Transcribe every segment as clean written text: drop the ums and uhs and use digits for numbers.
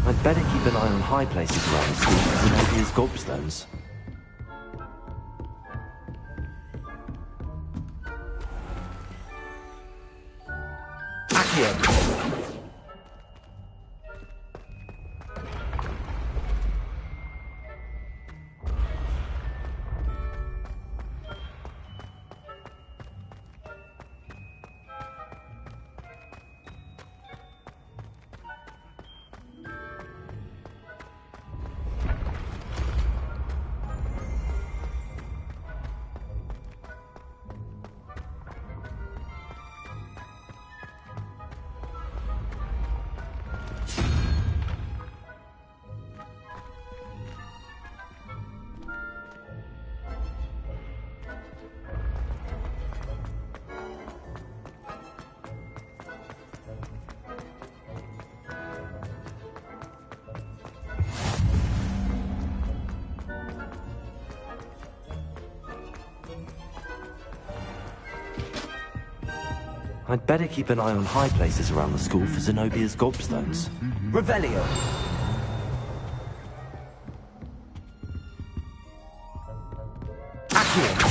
I'd better keep an eye on high places around the school for Zenobia's gobstones. Accio! I'd better keep an eye on high places around the school for Zenobia's gobstones. Revelio! Accio!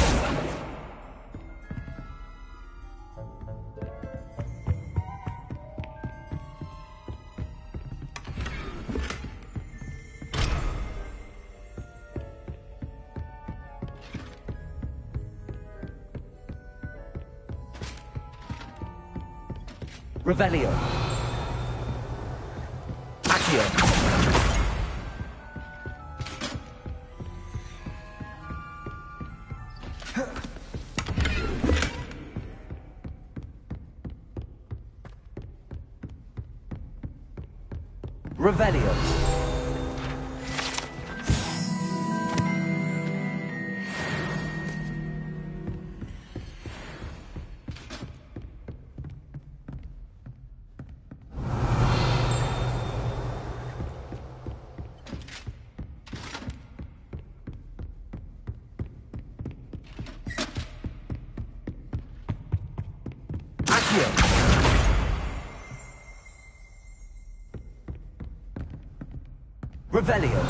Revelio. Accio. Revelio. Revelio.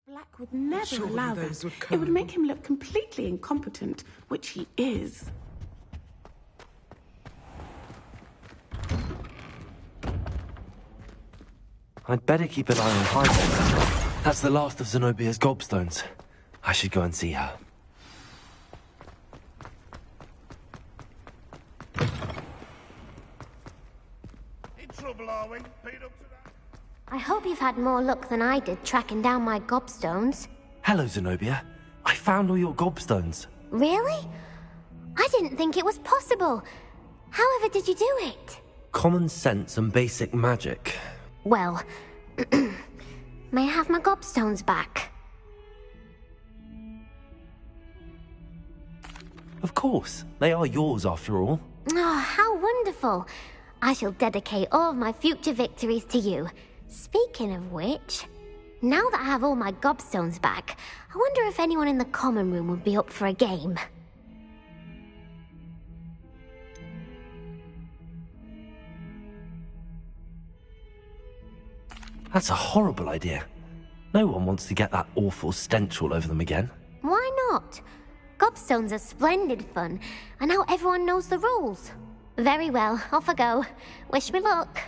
Black would never allow that. It would make him look completely incompetent, which he is. I'd better keep an eye on high places. That's the last of Zenobia's gobstones. I should go and see her. In trouble, are we? Paid up to that? I hope you've had more luck than I did tracking down my gobstones. Hello, Zenobia. I found all your gobstones. Really? I didn't think it was possible. However did you do it? Common sense and basic magic. Well, may I have my gobstones back? Of course. They are yours after all. Oh, how wonderful. I shall dedicate all of my future victories to you. Speaking of which, now that I have all my gobstones back, I wonder if anyone in the common room would be up for a game. That's a horrible idea. No one wants to get that awful stench all over them again. Why not? Gobstones are splendid fun, and now everyone knows the rules. Very well, off I go. Wish me luck.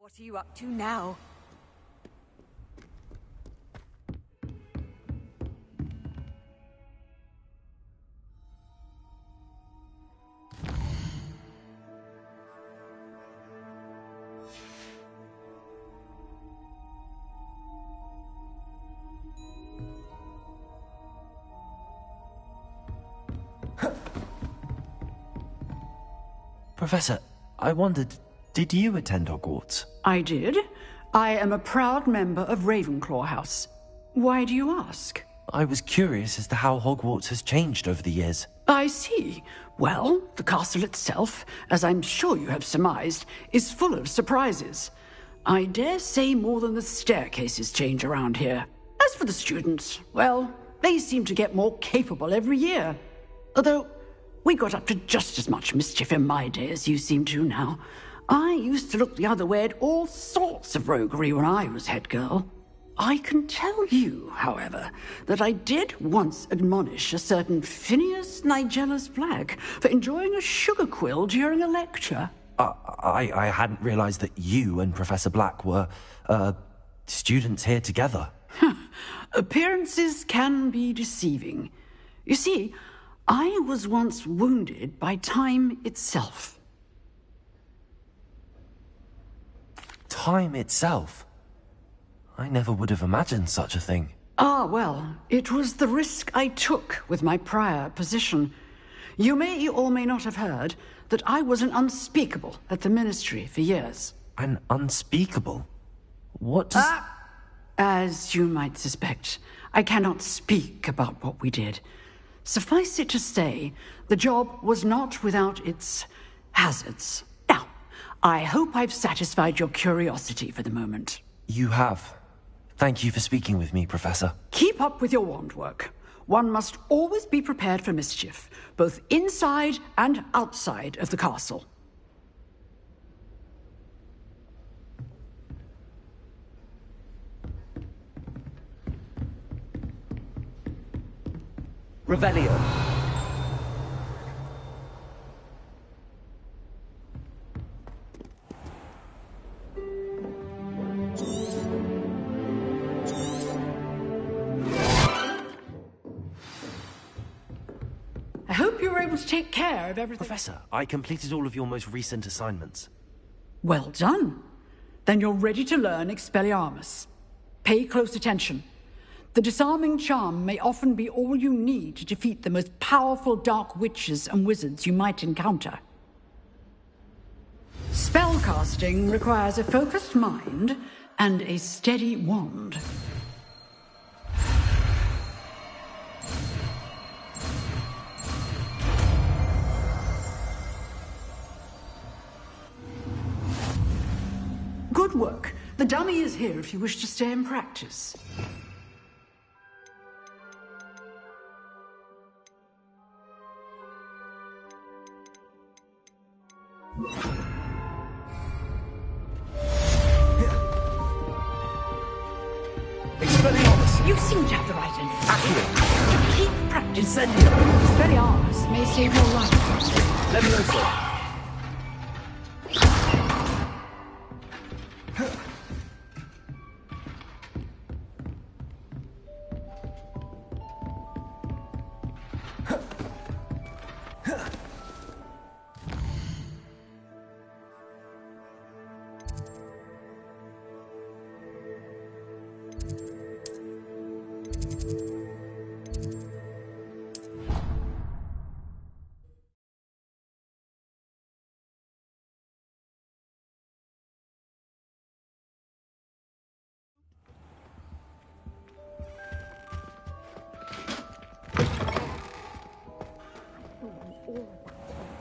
What are you up to now? Professor, I wondered, did you attend Hogwarts? I did. I am a proud member of Ravenclaw House. Why do you ask? I was curious as to how Hogwarts has changed over the years. I see. Well, the castle itself, as I'm sure you have surmised, is full of surprises. I dare say more than the staircases change around here. As for the students, well, they seem to get more capable every year. Although, we got up to just as much mischief in my day as you seem to now. I used to look the other way at all sorts of roguery when I was head girl. I can tell you, however, that I did once admonish a certain Phineas Nigellus Black for enjoying a sugar quill during a lecture. I hadn't realized that you and Professor Black were, students here together. Appearances can be deceiving. You see, I was once wounded by time itself. Time itself? I never would have imagined such a thing. Ah, well, it was the risk I took with my prior position. You may or may not have heard that I was an unspeakable at the Ministry for years. An unspeakable? What does... As you might suspect, I cannot speak about what we did. Suffice it to say, the job was not without its hazards. Now, I hope I've satisfied your curiosity for the moment. You have. Thank you for speaking with me, Professor. Keep up with your wand work. One must always be prepared for mischief, both inside and outside of the castle. Revelio. I hope you were able to take care of everything. Professor, I completed all of your most recent assignments. Well done. Then you're ready to learn Expelliarmus. Pay close attention. The disarming charm may often be all you need to defeat the most powerful dark witches and wizards you might encounter. Spellcasting requires a focused mind and a steady wand. Good work. The dummy is here if you wish to stay and practice. Expelliarmus! You seem to have the right end. Accurate! Keep practicing. Incendio! Expelliarmus may save your life. Leviosa!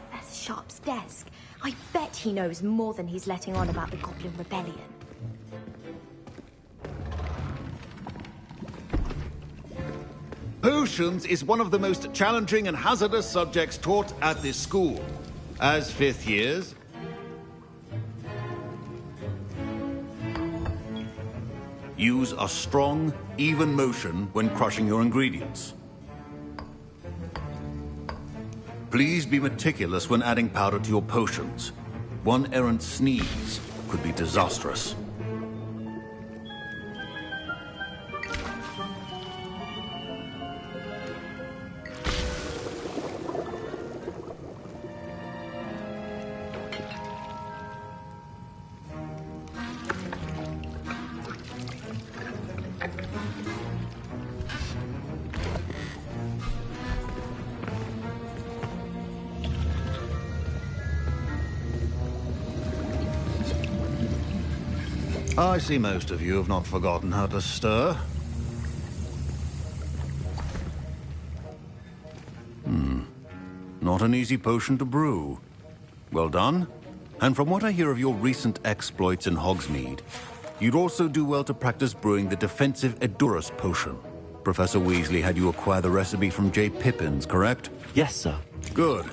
Professor Sharp's desk. I bet he knows more than he's letting on about the Goblin Rebellion. Potions is one of the most challenging and hazardous subjects taught at this school. As fifth years, use a strong, even motion when crushing your ingredients. Please be meticulous when adding powder to your potions. One errant sneeze could be disastrous. I see most of you have not forgotten how to stir. Not an easy potion to brew. Well done. And from what I hear of your recent exploits in Hogsmeade, you'd also do well to practice brewing the defensive Edurus potion. Professor Weasley had you acquire the recipe from J. Pippin's, correct? Yes, sir. Good.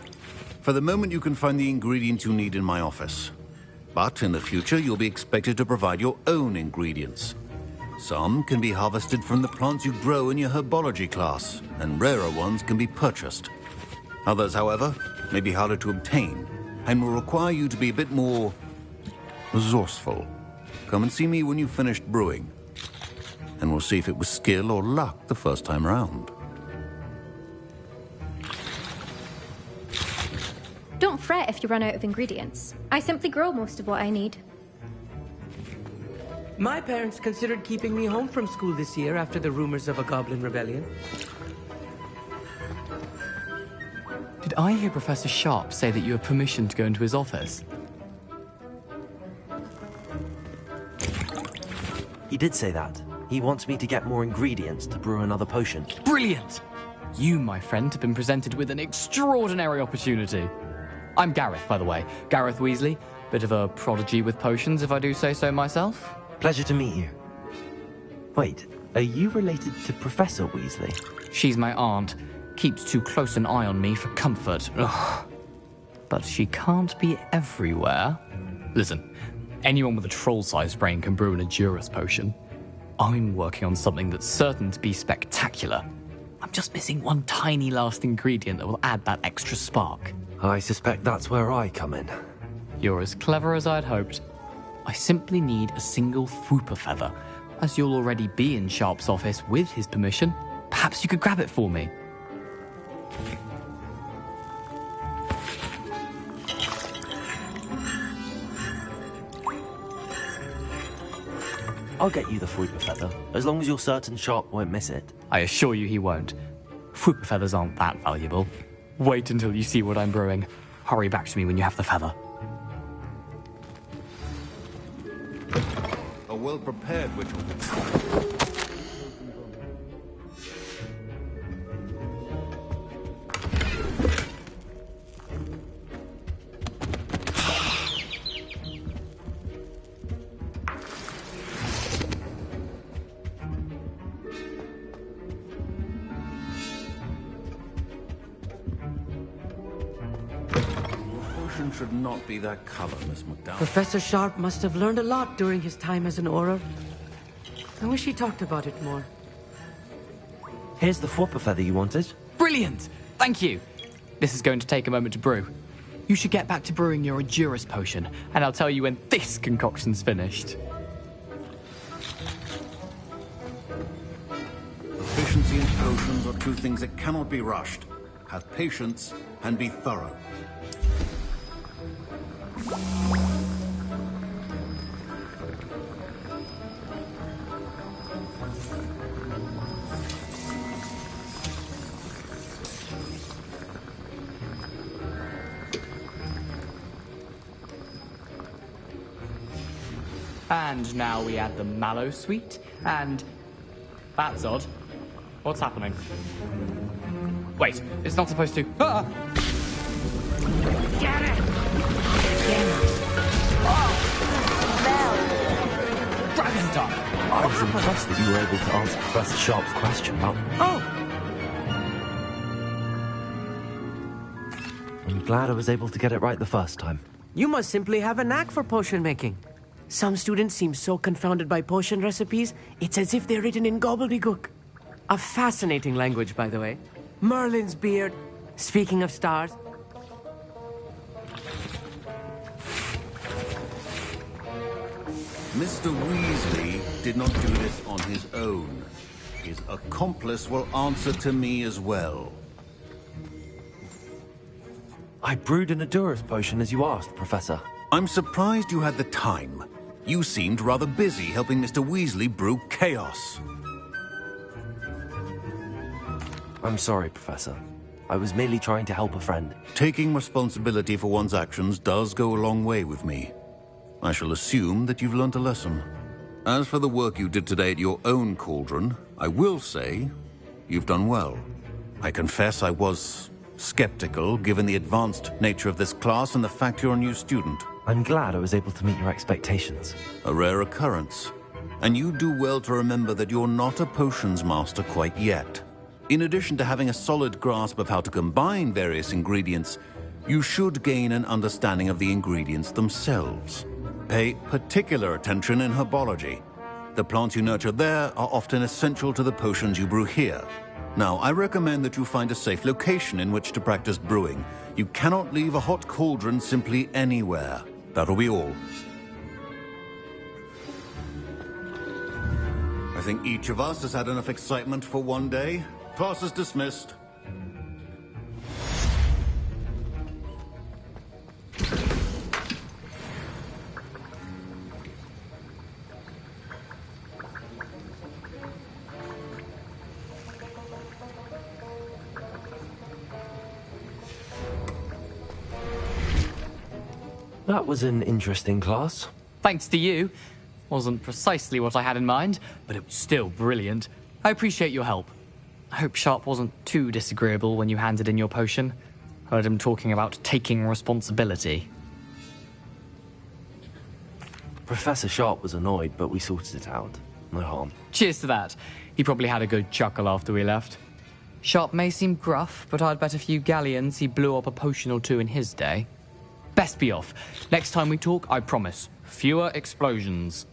For the moment, you can find the ingredients you need in my office. But in the future, you'll be expected to provide your own ingredients. Some can be harvested from the plants you grow in your herbology class, and rarer ones can be purchased. Others, however, may be harder to obtain, and will require you to be a bit more resourceful. Come and see me when you've finished brewing, and we'll see if it was skill or luck the first time round. Don't fret if you run out of ingredients. I simply grow most of what I need. My parents considered keeping me home from school this year after the rumors of a goblin rebellion. Did I hear Professor Sharp say that you have permission to go into his office? He did say that. He wants me to get more ingredients to brew another potion. Brilliant! You, my friend, have been presented with an extraordinary opportunity. I'm Gareth, by the way. Gareth Weasley. Bit of a prodigy with potions, if I do say so myself. Pleasure to meet you. Wait, are you related to Professor Weasley? She's my aunt. Keeps too close an eye on me for comfort. Ugh. But she can't be everywhere. Listen, anyone with a troll-sized brain can brew an Edurus potion. I'm working on something that's certain to be spectacular. I'm just missing one tiny last ingredient that will add that extra spark. I suspect that's where I come in. You're as clever as I'd hoped. I simply need a single Fwooper feather. As you'll already be in Sharp's office with his permission, perhaps you could grab it for me. I'll get you the Fwooper feather, as long as you're certain Sharp won't miss it. I assure you he won't. Fwooper feathers aren't that valuable. Wait until you see what I'm brewing. Hurry back to me when you have the feather. A well-prepared witch. Should not be that color, Miss McDowell. Professor Sharp must have learned a lot during his time as an Auror. I wish he talked about it more. Here's the Fwooper feather you wanted. Brilliant! Thank you! This is going to take a moment to brew. You should get back to brewing your Edurus potion, and I'll tell you when this concoction's finished. Efficiency and potions are two things that cannot be rushed. Have patience and be thorough. And now we add the mallow sweet, and... That's odd. What's happening? Wait, it's not supposed to... Ah! Get it! Dragon Dart! I was impressed that you were able to answer Professor Sharp's question about... Oh! I'm glad I was able to get it right the first time. You must simply have a knack for potion making. Some students seem so confounded by potion recipes, it's as if they're written in gobbledygook. A fascinating language, by the way. Merlin's beard. Speaking of stars. Mr. Weasley did not do this on his own. His accomplice will answer to me as well. I brewed an Adurus potion as you asked, Professor. I'm surprised you had the time. You seemed rather busy helping Mr. Weasley brew chaos. I'm sorry, Professor. I was merely trying to help a friend. Taking responsibility for one's actions does go a long way with me. I shall assume that you've learnt a lesson. As for the work you did today at your own cauldron, I will say you've done well. I confess I was skeptical, given the advanced nature of this class and the fact you're a new student. I'm glad I was able to meet your expectations. A rare occurrence. And you do well to remember that you're not a potions master quite yet. In addition to having a solid grasp of how to combine various ingredients, you should gain an understanding of the ingredients themselves. Pay particular attention in herbology. The plants you nurture there are often essential to the potions you brew here. Now, I recommend that you find a safe location in which to practice brewing. You cannot leave a hot cauldron simply anywhere. That'll be all. I think each of us has had enough excitement for one day. Class is dismissed. That was an interesting class. Thanks to you. Wasn't precisely what I had in mind, but it was still brilliant. I appreciate your help. I hope Sharp wasn't too disagreeable when you handed in your potion. Heard him talking about taking responsibility. Professor Sharp was annoyed, but we sorted it out. No harm. Cheers to that. He probably had a good chuckle after we left. Sharp may seem gruff, but I'd bet a few galleons he blew up a potion or two in his day. Best be off. Next time we talk, I promise, fewer explosions.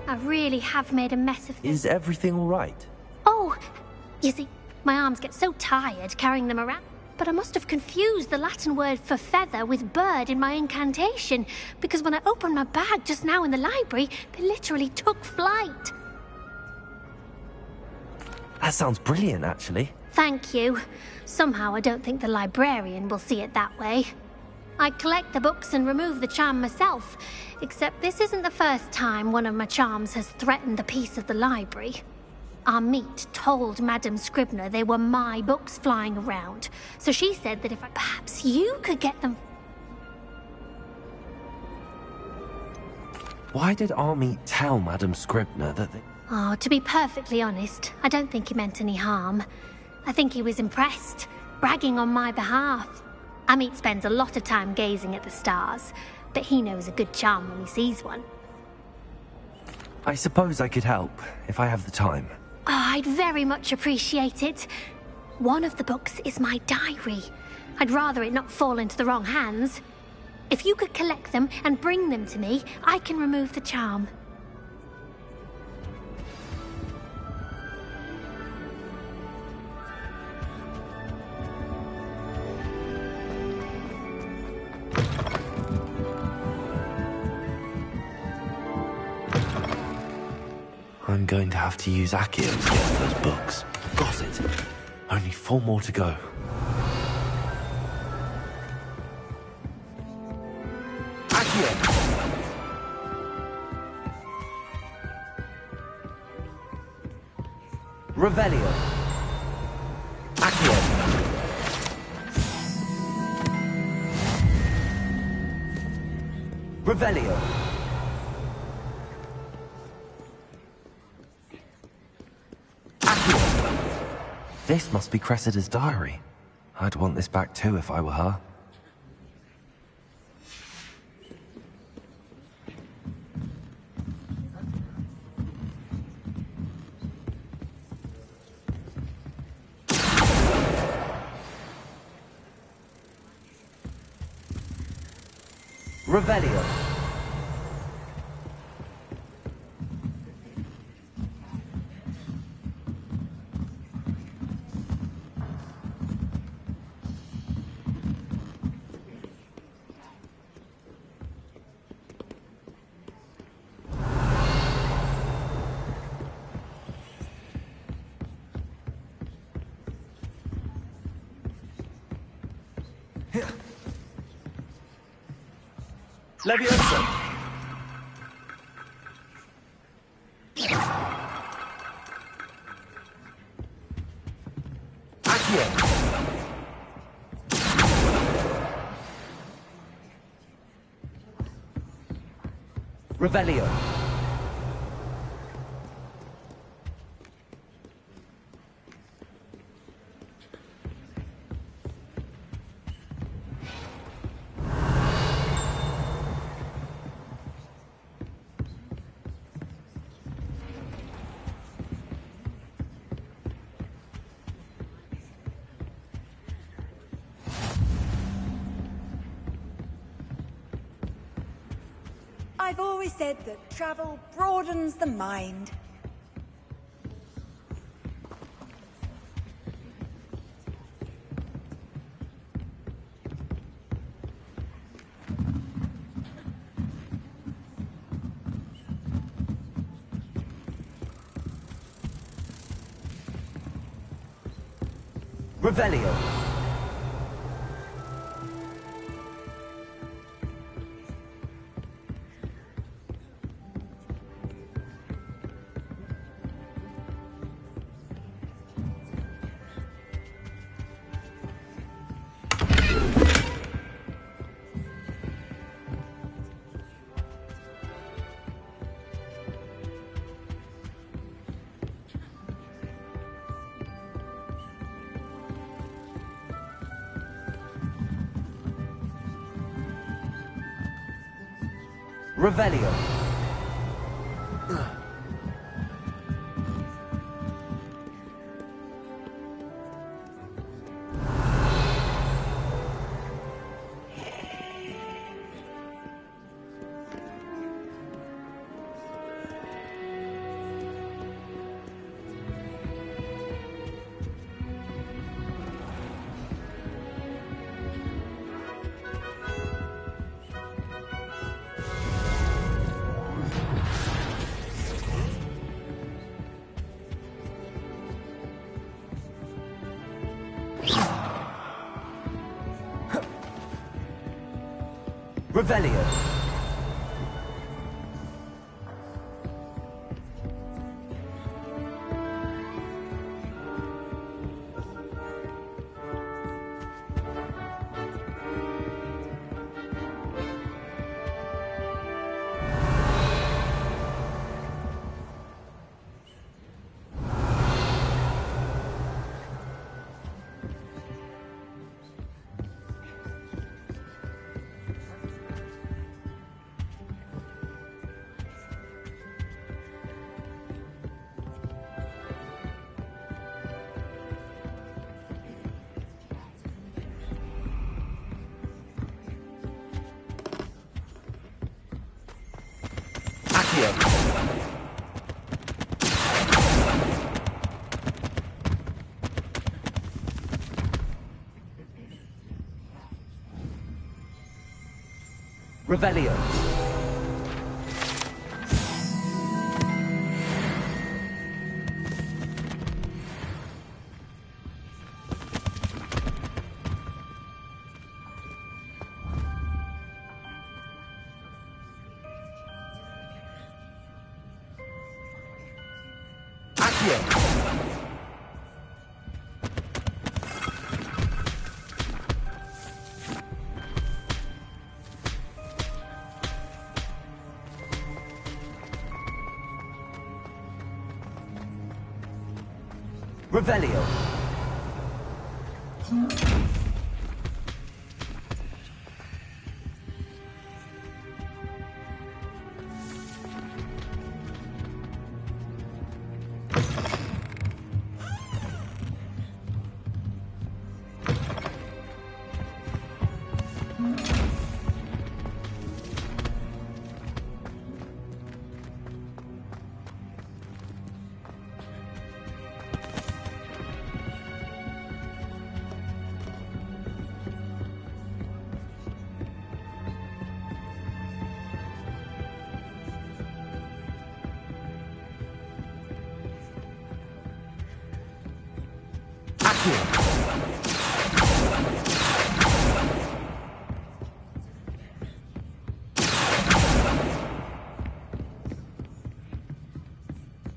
I really have made a mess of this. Is everything all right? Oh, you see, my arms get so tired carrying them around. But I must have confused the Latin word for feather with bird in my incantation, because when I opened my bag just now in the library, they literally took flight. That sounds brilliant, actually. Thank you. Somehow I don't think the librarian will see it that way. I collect the books and remove the charm myself, except this isn't the first time one of my charms has threatened the peace of the library. Our meet told Madame Scribner they were my books flying around, so she said that if perhaps you could get them... Why did Army tell Madame Scribner that they... Oh, to be perfectly honest, I don't think he meant any harm. I think he was impressed, bragging on my behalf. Amit spends a lot of time gazing at the stars, but he knows a good charm when he sees one. I suppose I could help, if I have the time. Oh, I'd very much appreciate it. One of the books is my diary. I'd rather it not fall into the wrong hands. If you could collect them and bring them to me, I can remove the charm. I'm going to have to use Accio to get those books. Got it. Only 4 more to go. Accio! Revelio. Revelio. This must be Cressida's diary. I'd want this back too if I were her. Revelio. Leviosa! Accio! Revelio! I've always said that travel broadens the mind. Revelio. Revelio. Revelio. Revelio. Revelio.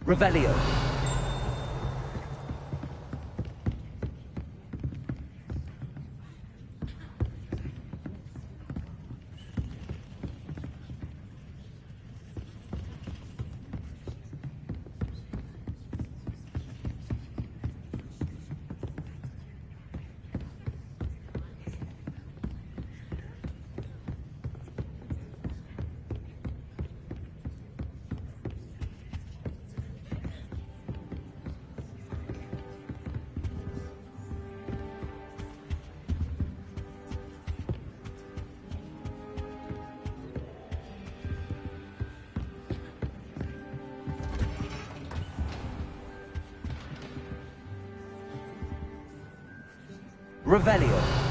Revelio. Revelio.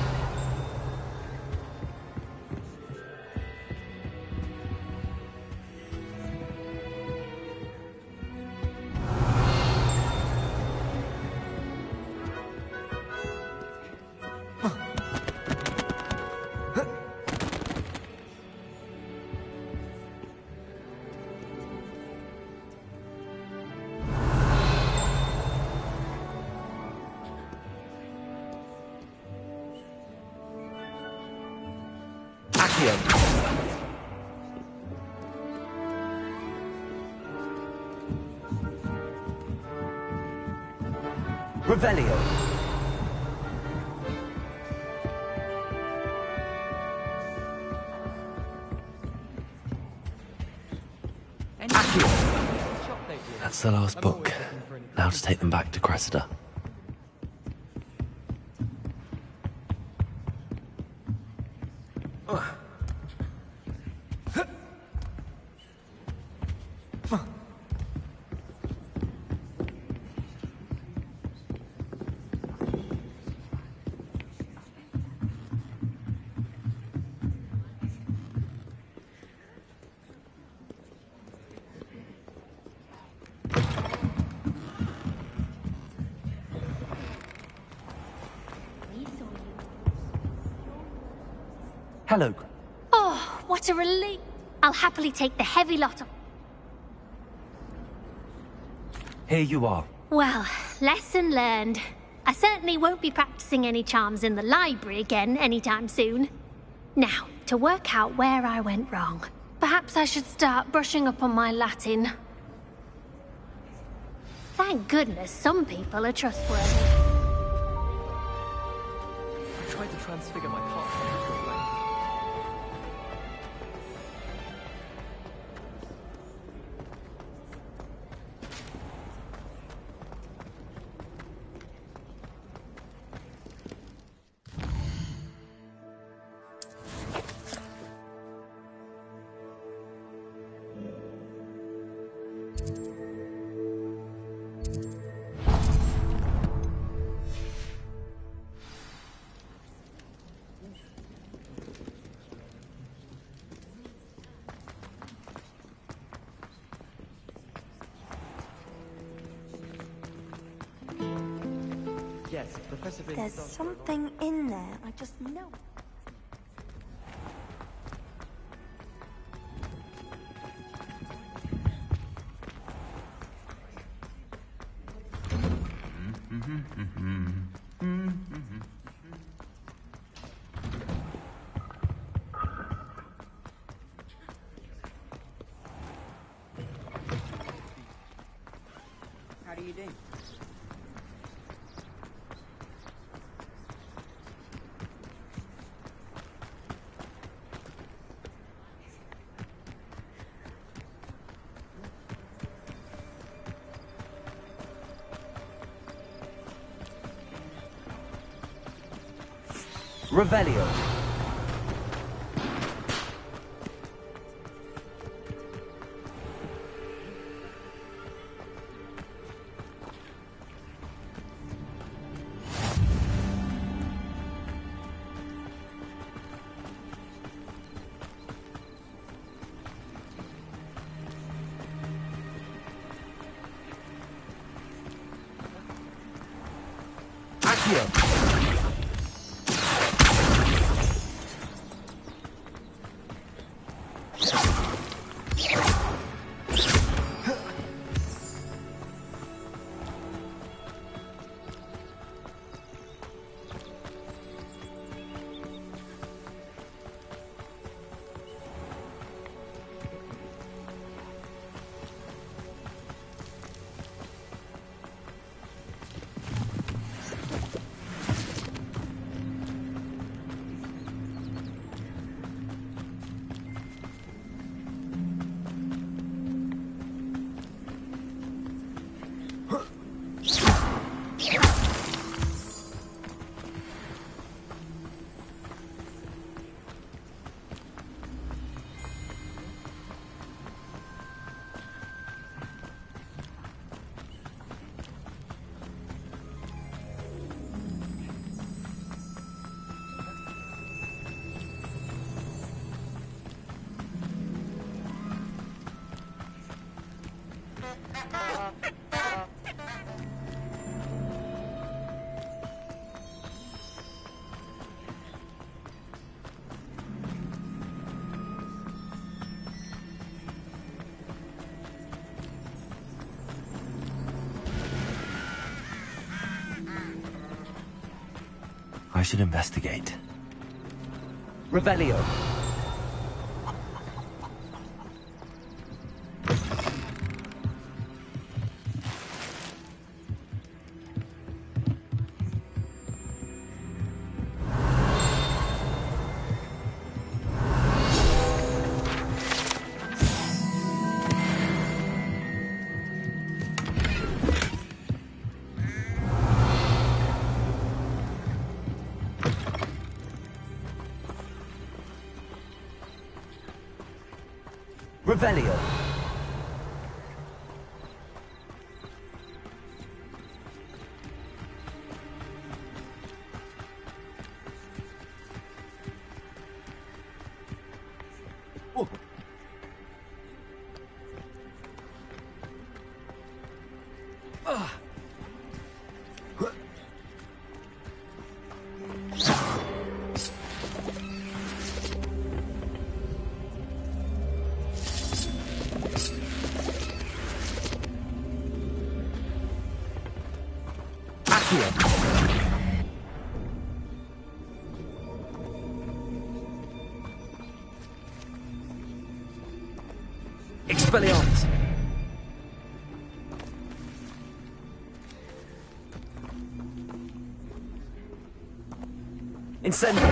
Revelio. That's the last book. Now to take them back to Cressida. Hello. Oh, what a relief. I'll happily take the heavy lot of... Here you are. Well, lesson learned. I certainly won't be practicing any charms in the library again anytime soon. Now, to work out where I went wrong. Perhaps I should start brushing up on my Latin. Thank goodness some people are trustworthy. I tried to transfigure my heart. Yes, Professor Vince. There's something in there. I just know. How do you do? Revelio. I should investigate. Revelio. Revelio. Expelliarmus. Incendio.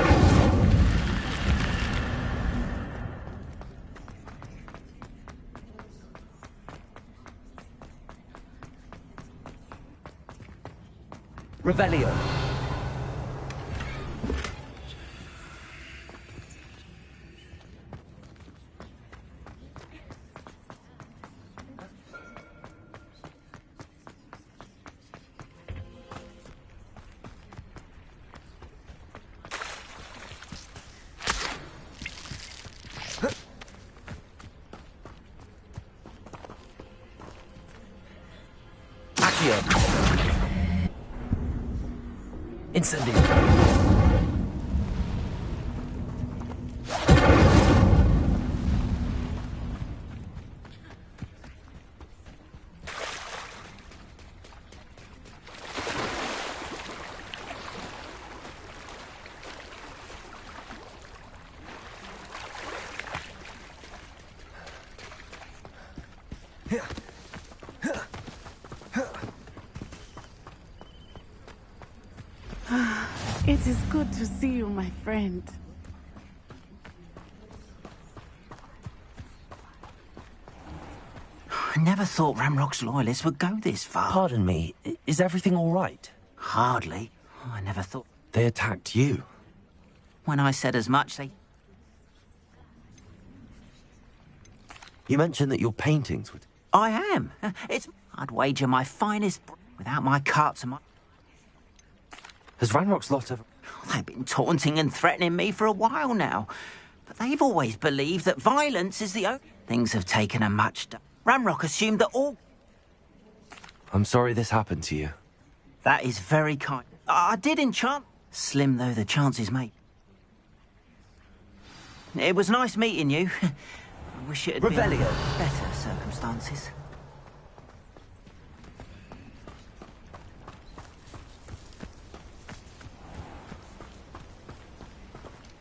Revelio. Incendio. It is good to see you, my friend. I never thought Ramrock's loyalists would go this far. Pardon me, is everything all right? Hardly. I never thought... They attacked you. When I said as much, they... You mentioned that your paintings would... I am. It's... I'd wager my finest... Without my cuts and my... Has Ranrock's lot ever... They've been taunting and threatening me for a while now. But they've always believed that violence is the only... Things have taken a much... Ranrock assumed that all... I'm sorry this happened to you. That is very kind. I did enchant... Slim though the chances may... It was nice meeting you. I wish it had Revelio. been better circumstances.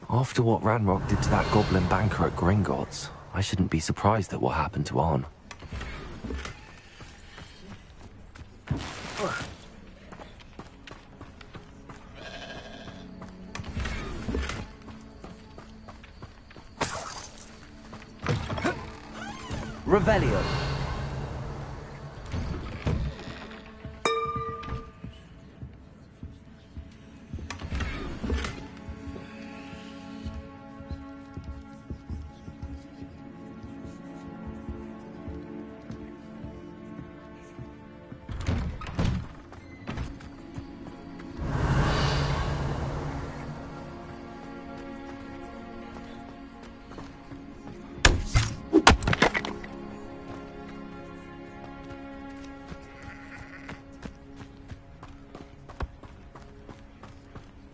After what Ranrock did to that goblin banker at Gringotts, I shouldn't be surprised at what happened to Arn. Revelio.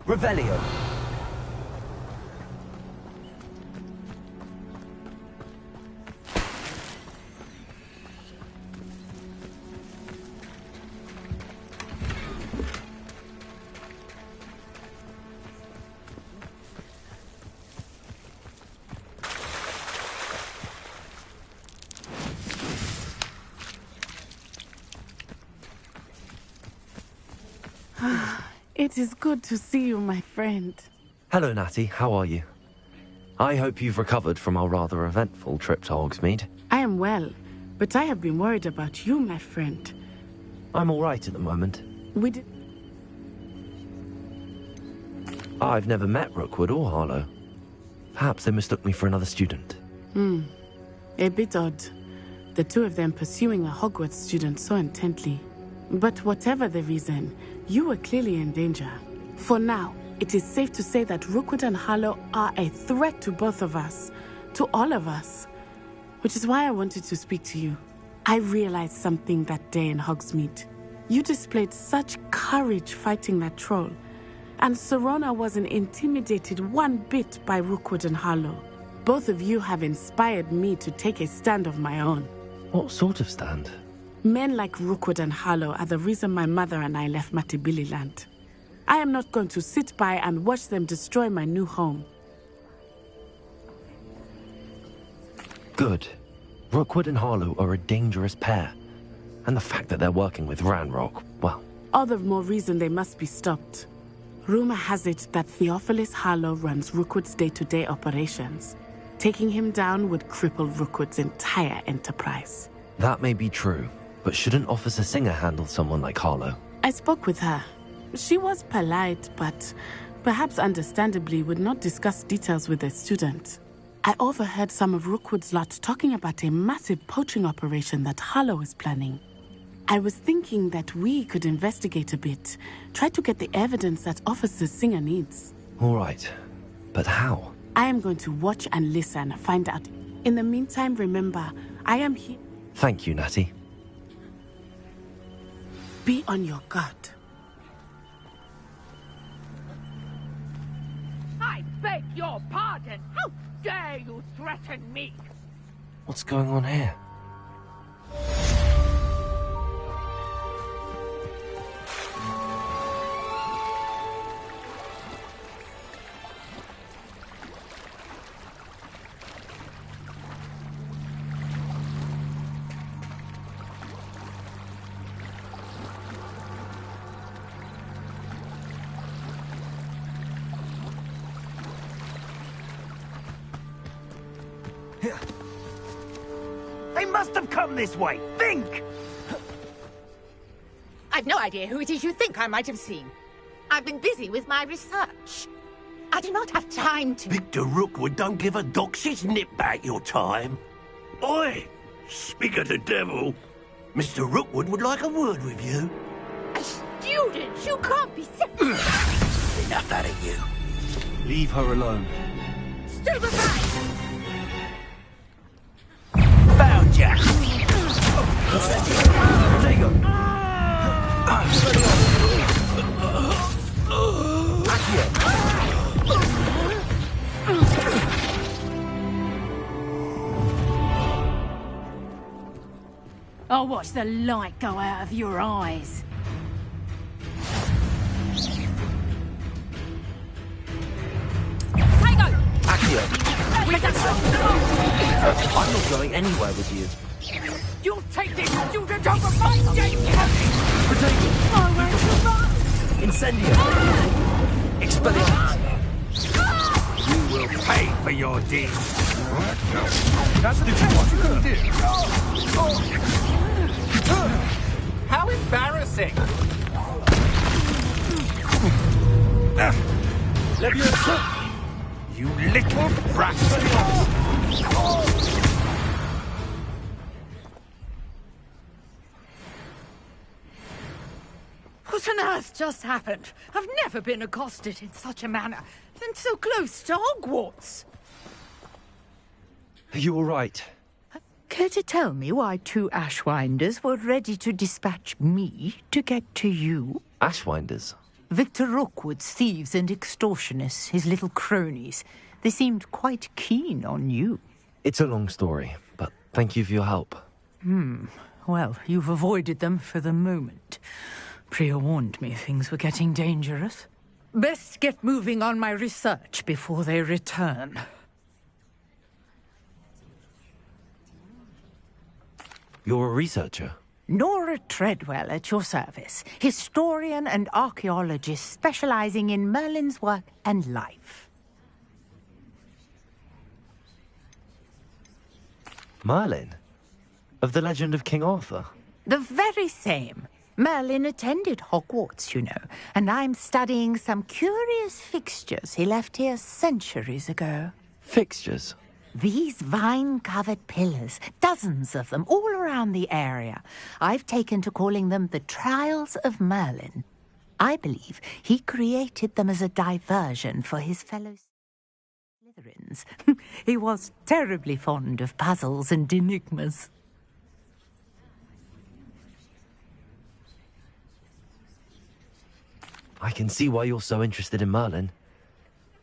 Revelio. It is good to see you, my friend. Hello, Natty. How are you? I hope you've recovered from our rather eventful trip to Hogsmeade. I am well, but I have been worried about you, my friend. I'm all right at the moment. We did... I've never met Rookwood or Harlow. Perhaps they mistook me for another student. A bit odd. The two of them pursuing a Hogwarts student so intently. But whatever the reason, you were clearly in danger. For now, it is safe to say that Rookwood and Harlow are a threat to both of us. To all of us. Which is why I wanted to speak to you. I realized something that day in Hogsmeade. You displayed such courage fighting that troll. And Serona wasn't intimidated one bit by Rookwood and Harlow. Both of you have inspired me to take a stand of my own. What sort of stand? Men like Rookwood and Harlow are the reason my mother and I left Mattibilliland. I am not going to sit by and watch them destroy my new home. Good. Rookwood and Harlow are a dangerous pair. And the fact that they're working with Ranrock, well... All the more reason they must be stopped. Rumor has it that Theophilus Harlow runs Rookwood's day-to-day operations. Taking him down would cripple Rookwood's entire enterprise. That may be true, but shouldn't Officer Singer handle someone like Harlow? I spoke with her. She was polite, but perhaps understandably would not discuss details with a student. I overheard some of Rookwood's lot talking about a massive poaching operation that Harlow is planning. I was thinking that we could investigate a bit, try to get the evidence that Officer Singer needs. All right, but how? I am going to watch and listen, find out. In the meantime, remember, I am here. Thank you, Natty. Be on your guard. I beg your pardon! How dare you threaten me? What's going on here? They must have come this way. Think! I've no idea who it is you think I might have seen. I've been busy with my research. I do not have time to... Victor Rookwood don't give a doxy's nip back your time. Oi! Speak of the devil. Mr. Rookwood would like a word with you. A student? You can't be so... Enough out of you. Leave her alone. Stupefy! Found ya! Take her! I'll watch the light go out of your eyes. I'm not going anywhere with you. You'll take this student over my dead Potato! Incendio! Expelliarmus! You will pay for your deeds. That's the what you can do. How embarrassing! Leviosa! You little brat! What on earth just happened? I've never been accosted in such a manner, and so close to Hogwarts. Are you all right? Care to tell me why 2 Ashwinders were ready to dispatch me to get to you? Ashwinders? Victor Rookwood's thieves and extortionists, his little cronies. They seemed quite keen on you. It's a long story, but thank you for your help. Well, you've avoided them for the moment. Priya warned me things were getting dangerous. Best get moving on my research before they return. You're a researcher? Nora Treadwell at your service, historian and archaeologist specializing in Merlin's work and life. Merlin? Of the legend of King Arthur? The very same. Merlin attended Hogwarts, you know, and I'm studying some curious fixtures he left here centuries ago. Fixtures? These vine-covered pillars, dozens of them, all around the area. I've taken to calling them the Trials of Merlin. I believe he created them as a diversion for his fellow Slytherins. He was terribly fond of puzzles and enigmas. I can see why you're so interested in Merlin.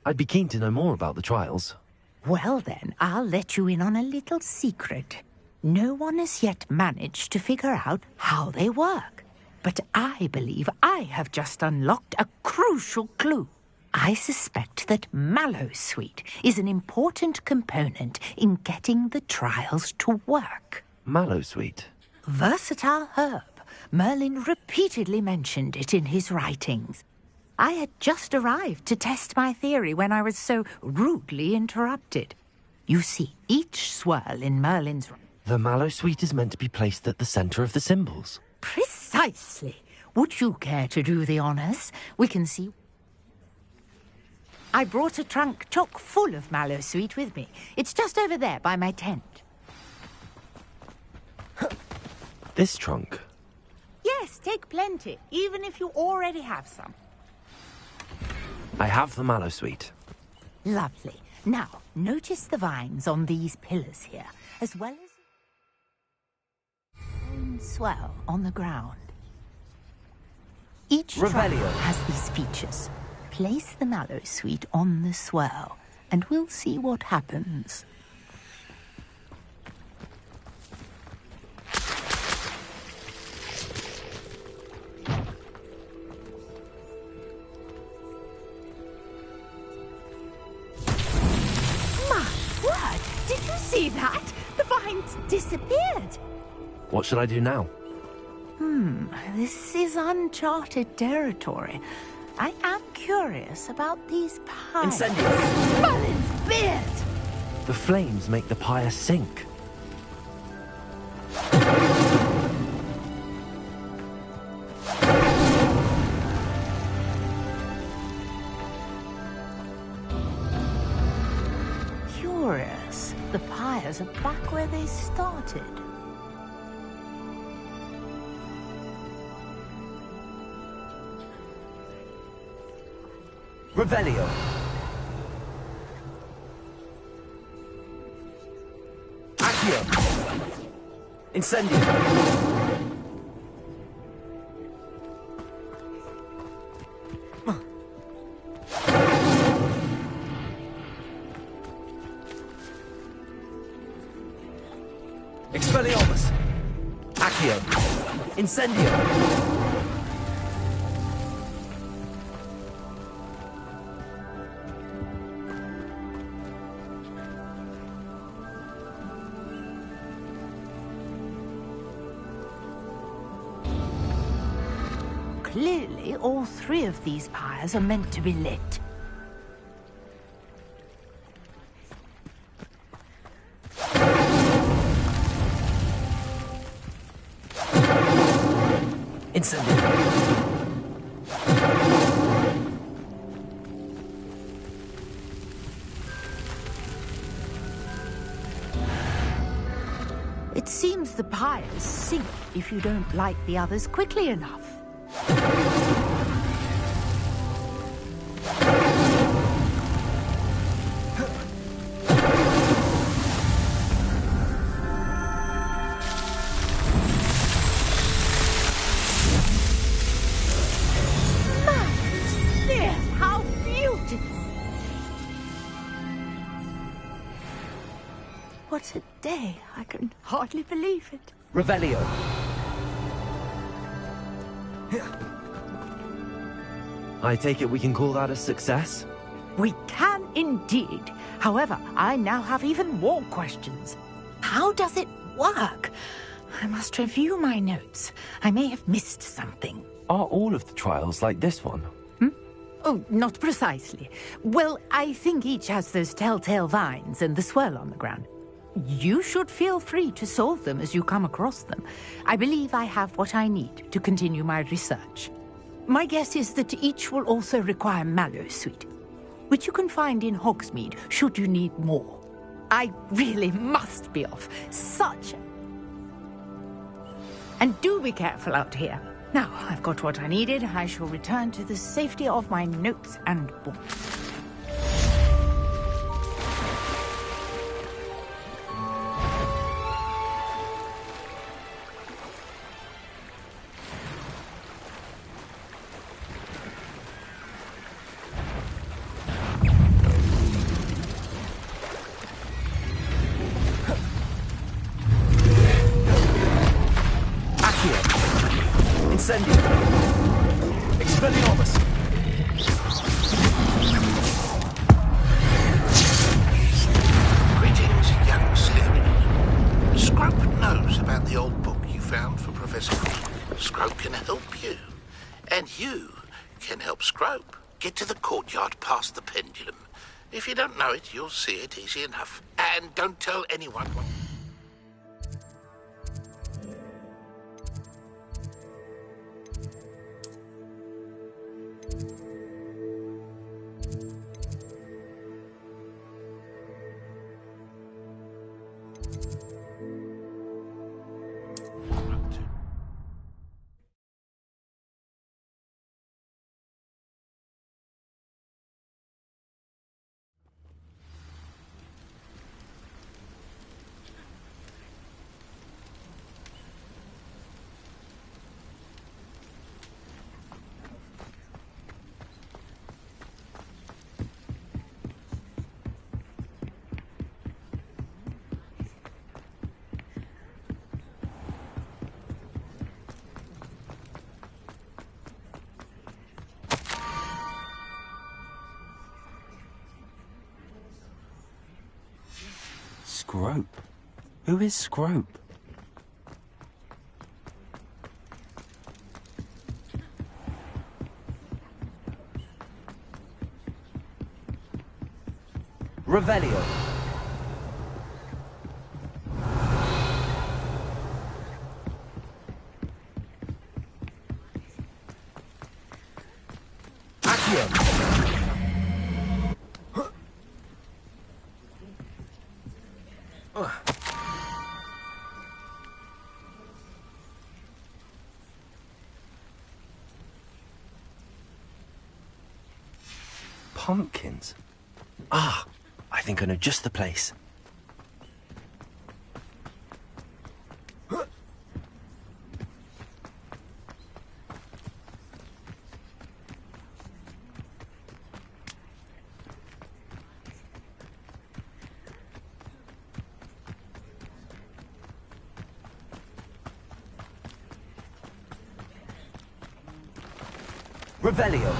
I'd be keen to know more about the trials. Well then, I'll let you in on a little secret. No one has yet managed to figure out how they work. But I believe I have just unlocked a crucial clue. I suspect that Mallowsweet is an important component in getting the trials to work. Mallowsweet? Versatile herb. Merlin repeatedly mentioned it in his writings. I had just arrived to test my theory when I was so rudely interrupted. You see, each swirl in Merlin's... The Mallowsweet is meant to be placed at the center of the symbols. Precisely. Would you care to do the honors? We can see... I brought a trunk chock full of Mallowsweet with me. It's just over there by my tent. This trunk? Yes, take plenty, even if you already have some. I have the Mallowsweet. Lovely. Now, notice the vines on these pillars here, as well as a swell on the ground. Each trunk has these features. Place the Mallowsweet on the swell, and we'll see what happens. Did you see that? The vines disappeared. What should I do now? This is uncharted territory. I am curious about these pies. Incendiary! Merlin's beard! The flames make the pyre sink. pyres are back where they started. Revelio. Accio. Incendio. Expelliarmus. Accio. Incendio. Clearly, all three of these pyres are meant to be lit. Incendio. It seems the pyres sink if you don't light the others quickly enough. Dear, how beautiful! What a day! I can hardly believe it. Revelio. I take it we can call that a success? We can indeed. However, I now have even more questions. How does it work? I must review my notes. I may have missed something. Are all of the trials like this one? Oh, not precisely. Well, I think each has those telltale vines and the swirl on the ground. You should feel free to solve them as you come across them. I believe I have what I need to continue my research. My guess is that each will also require mallowsweet, which you can find in Hogsmeade should you need more. I really must be off. And do be careful out here. Now, I've got what I needed. I shall return to the safety of my notes and books. Incendio. Expelliarmus. Greetings, young Slytherin. Scrope knows about the old book you found for Professor Green. Scrope can help you. And you can help Scrope. Get to the courtyard past the pendulum. If you don't know it, you'll see it easy enough. And don't tell anyone what... Scrope? Who is Scrope? Revelio. Accio. Ugh. pumpkins. Ah, I think I know just the place. Revelio.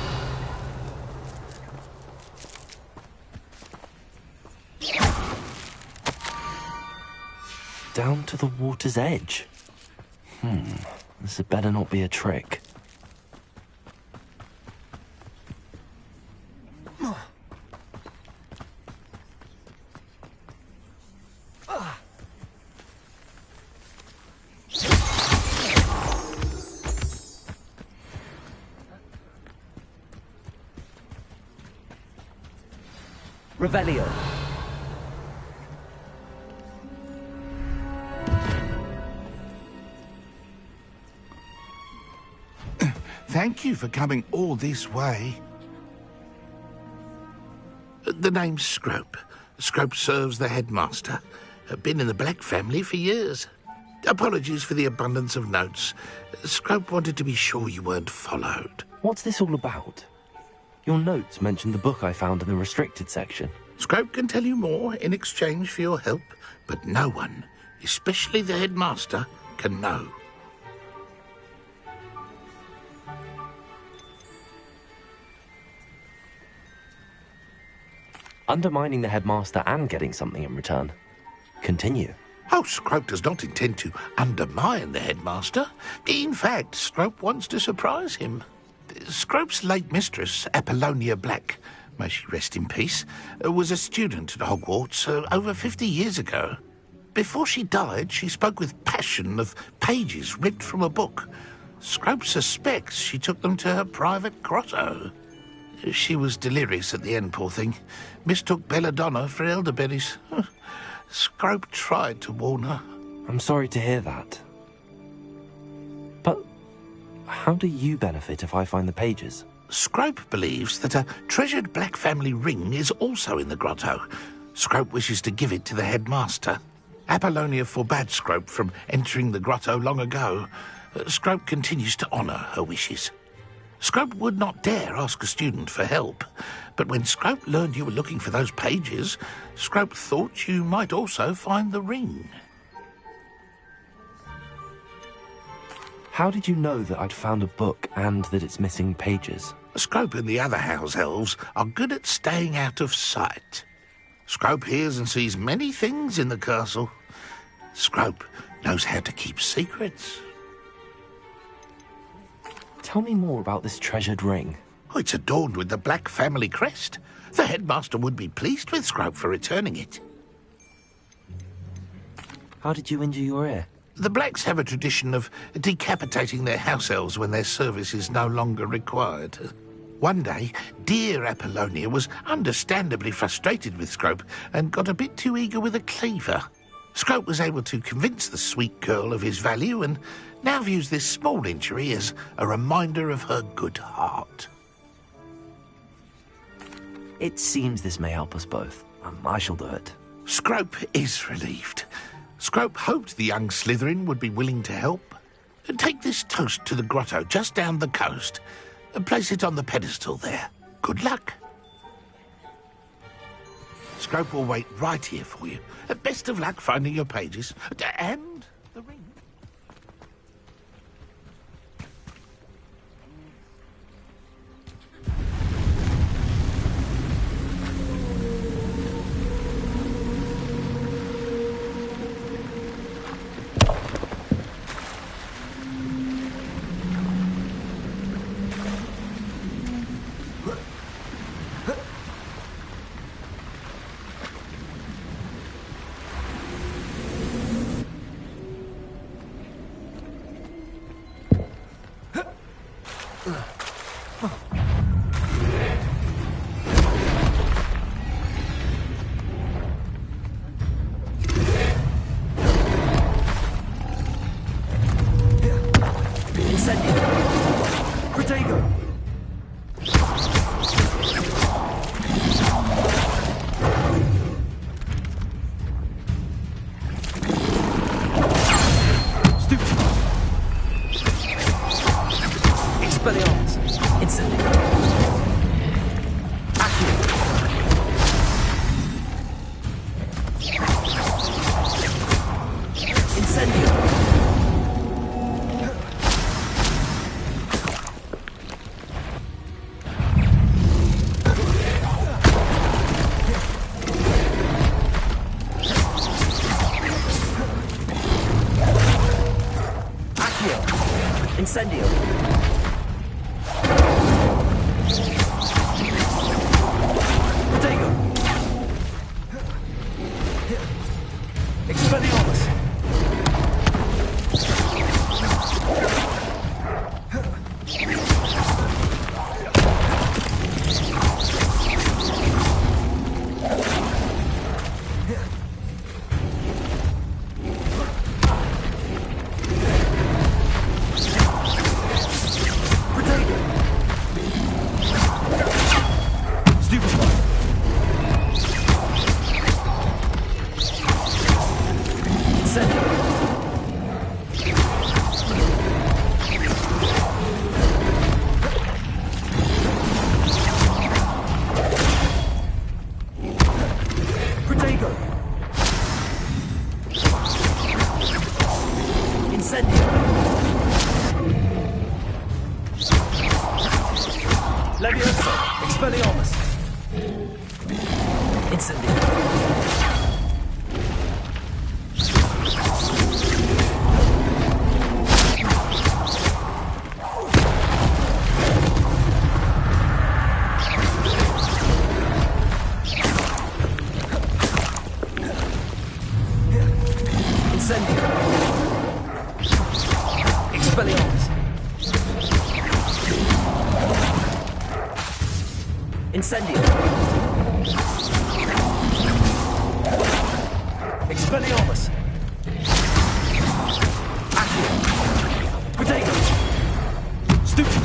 Down to the water's edge. This had better not be a trick. Revelio. Thank you for coming all this way. The name's Scrope. Scrope serves the headmaster. Been in the Black family for years. Apologies for the abundance of notes. Scrope wanted to be sure you weren't followed. What's this all about? Your notes mentioned the book I found in the restricted section. Scrope can tell you more in exchange for your help, but no one, especially the headmaster, can know. Undermining the headmaster and getting something in return. Continue. Oh, Scrope does not intend to undermine the headmaster. In fact, Scrope wants to surprise him. Scrope's late mistress, Apollonia Black, may she rest in peace, was a student at Hogwarts over 50 years ago. Before she died, she spoke with passion of pages ripped from a book. Scrope suspects she took them to her private grotto. She was delirious at the end, poor thing. Mistook belladonna for elderberries. Scrope tried to warn her. I'm sorry to hear that. But how do you benefit if I find the pages? Scrope believes that a treasured Black family ring is also in the grotto. Scrope wishes to give it to the headmaster. Apollonia forbade Scrope from entering the grotto long ago. Scrope continues to honour her wishes. Scrope would not dare ask a student for help, but when Scrope learned you were looking for those pages, Scrope thought you might also find the ring. How did you know that I'd found a book and that it's missing pages? Scrope and the other house elves are good at staying out of sight. Scrope hears and sees many things in the castle. Scrope knows how to keep secrets. Tell me more about this treasured ring. Oh, it's adorned with the Black family crest. The headmaster would be pleased with Scrope for returning it. How did you injure your ear? The Blacks have a tradition of decapitating their house elves when their service is no longer required. One day, dear Apollonia was understandably frustrated with Scrope and got a bit too eager with a cleaver. Scrope was able to convince the sweet girl of his value and now views this small injury as a reminder of her good heart. It seems this may help us both. I shall do it. Scrope is relieved. Scrope hoped the young Slytherin would be willing to help. Take this toast to the grotto just down the coast and place it on the pedestal there. Good luck. Scrope will wait right here for you. Best of luck finding your pages. And the ring. Incendio. Incendio. Protego. Expelliarmus. Leviosa, Expelliarmus. Incendio. Incendio. Expelliarmus. Incendio. Expelliarmus. Accio. Protego. Stupefy.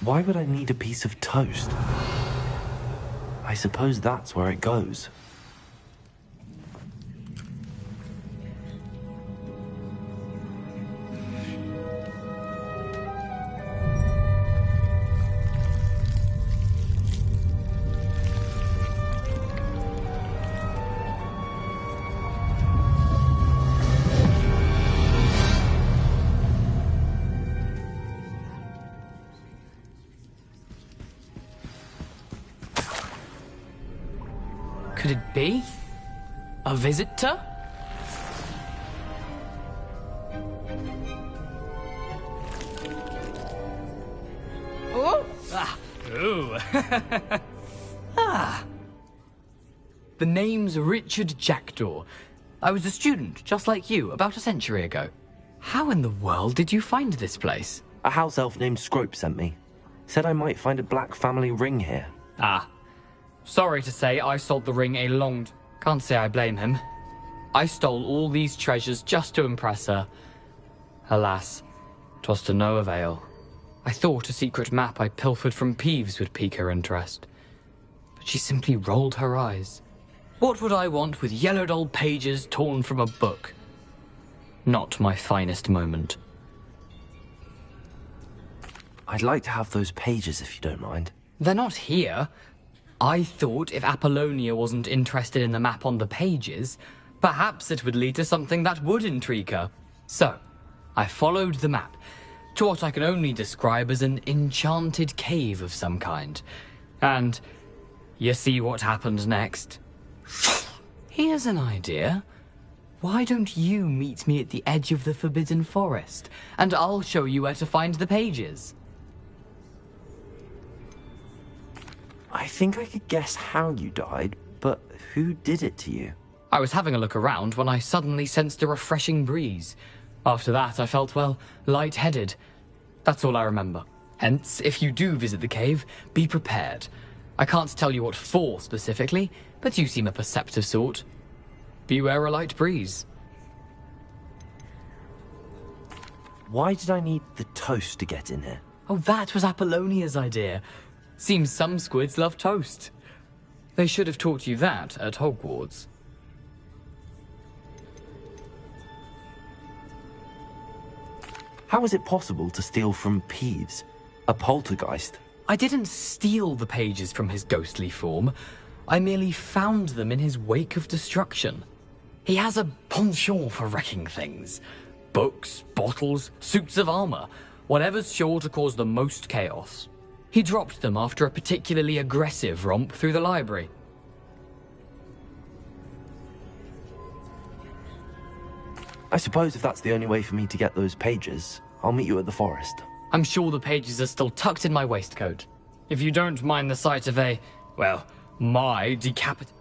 Why would I need a piece of toast? I suppose that's where it goes. Could it be? A visitor? Oh! Ah! Ooh! Ah! The name's Richard Jackdaw. I was a student, just like you, about a century ago. How in the world did you find this place? A house elf named Scrope sent me. Said I might find a black family ring here. Ah. Sorry to say, I sold the ring Can't say I blame him. I stole all these treasures just to impress her. Alas, 'twas to no avail. I thought a secret map I pilfered from Peeves would pique her interest. But she simply rolled her eyes. What would I want with yellowed old pages torn from a book? Not my finest moment. I'd like to have those pages if you don't mind. They're not here. I thought if Apollonia wasn't interested in the map on the pages, perhaps it would lead to something that would intrigue her. So, I followed the map to what I can only describe as an enchanted cave of some kind. And you see what happened next? Here's an idea. Why don't you meet me at the edge of the Forbidden Forest, and I'll show you where to find the pages? I think I could guess how you died, but who did it to you? I was having a look around when I suddenly sensed a refreshing breeze. After that, I felt, well, lightheaded. That's all I remember. Hence, if you do visit the cave, be prepared. I can't tell you what for specifically, but you seem a perceptive sort. Beware a light breeze. Why did I need the toast to get in here? Oh, that was Apollonia's idea. Seems some squids love toast. They should have taught you that at Hogwarts. How is it possible to steal from Peeves, a poltergeist? I didn't steal the pages from his ghostly form. I merely found them in his wake of destruction. He has a penchant for wrecking things. Books, bottles, suits of armor, whatever's sure to cause the most chaos. He dropped them after a particularly aggressive romp through the library. I suppose if that's the only way for me to get those pages, I'll meet you at the forest. I'm sure the pages are still tucked in my waistcoat. If you don't mind the sight of my decapitated...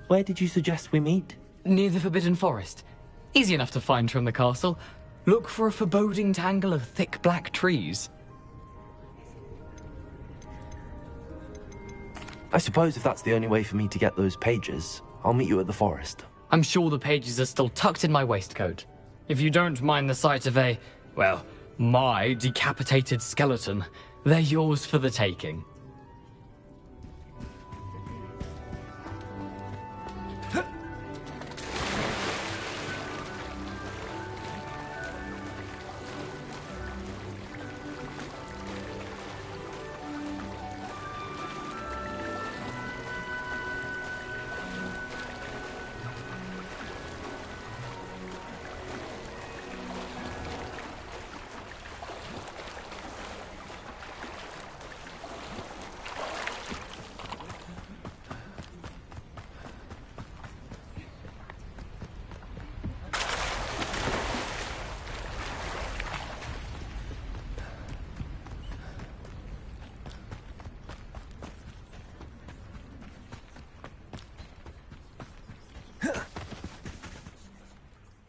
Where did you suggest we meet? Near the Forbidden Forest. Easy enough to find from the castle. Look for a foreboding tangle of thick black trees. I suppose if that's the only way for me to get those pages, I'll meet you at the forest. I'm sure the pages are still tucked in my waistcoat. If you don't mind the sight of a, well, my decapitated skeleton, they're yours for the taking.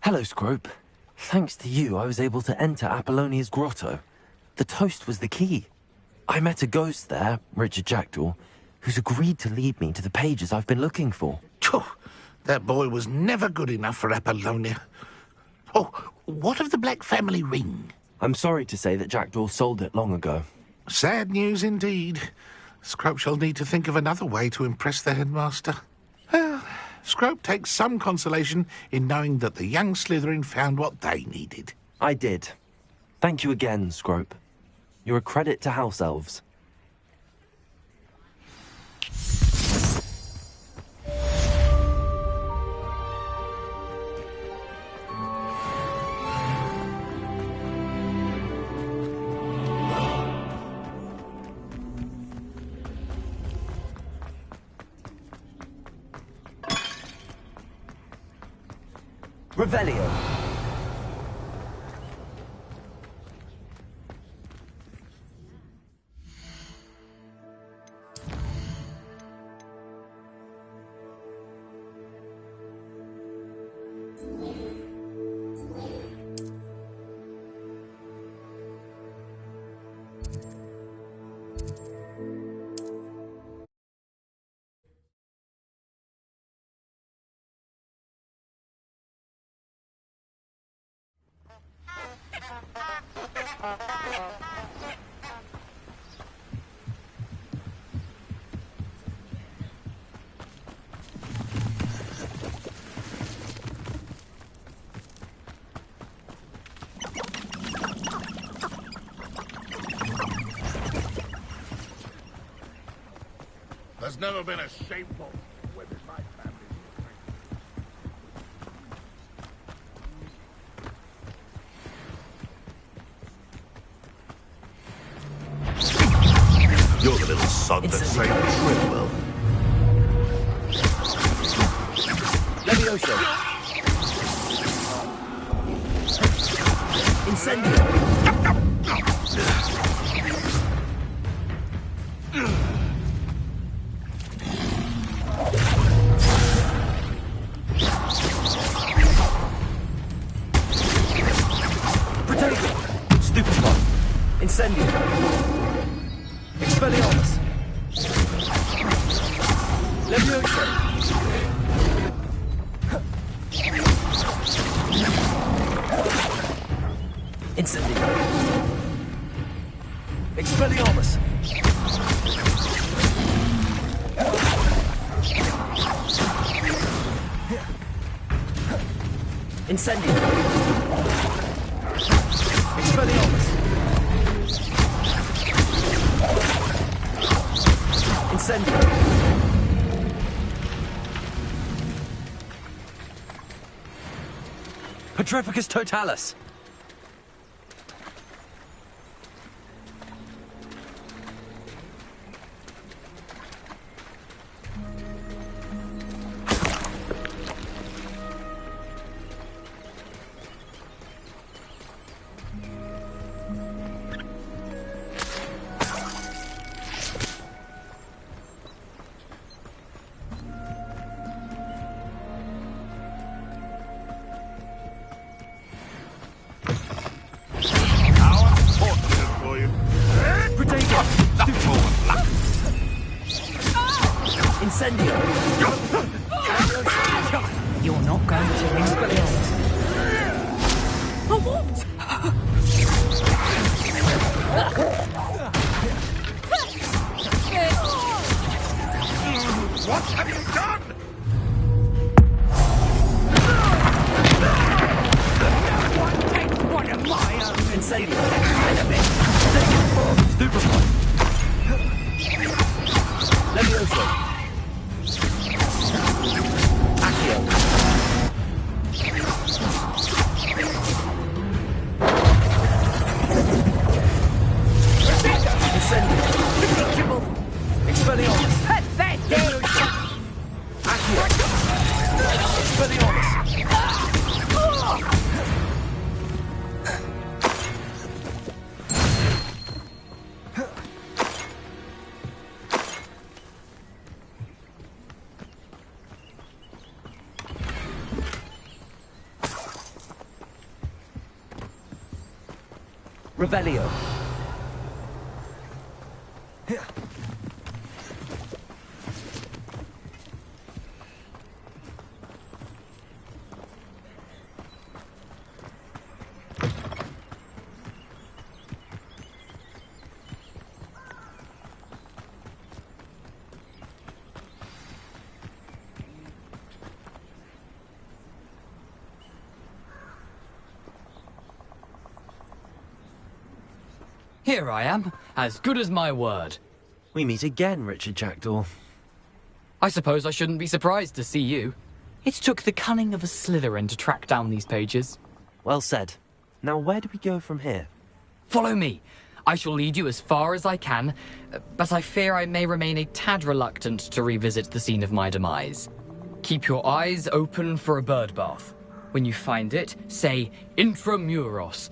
Hello, Scrope. Thanks to you, I was able to enter Apollonia's grotto. The toast was the key. I met a ghost there, Richard Jackdaw, who's agreed to lead me to the pages I've been looking for. That boy was never good enough for Apollonia. Oh, what of the Black family ring? I'm sorry to say that Jackdaw sold it long ago. Sad news indeed. Scrope shall need to think of another way to impress the headmaster. Well, Scrope takes some consolation in knowing that the young Slytherin found what they needed. I did. Thank you again, Scrope. You're a credit to House Elves. Revelio. There's never been a shameful women in my family. You're the little son that saved Trimwell. Leviosa. Incendio. Incendio. Expelliarmus. Leviosa. Incendio. Expelliarmus. Incendio. Expelliarmus. Incendio. Petrificus totalis. What have you done? One takes one of my own. Incendio. Enemy. Take it for stupefy. Leviosa. Accio. Incendio. Expelliarmus. Pathetic! Accio. Expelliarmus. Revelio. Here I am, as good as my word. We meet again, Richard Jackdaw. I suppose I shouldn't be surprised to see you. It took the cunning of a Slytherin to track down these pages. Well said. Now where do we go from here? Follow me. I shall lead you as far as I can, but I fear I may remain a tad reluctant to revisit the scene of my demise. Keep your eyes open for a bird bath. When you find it, say intramuros.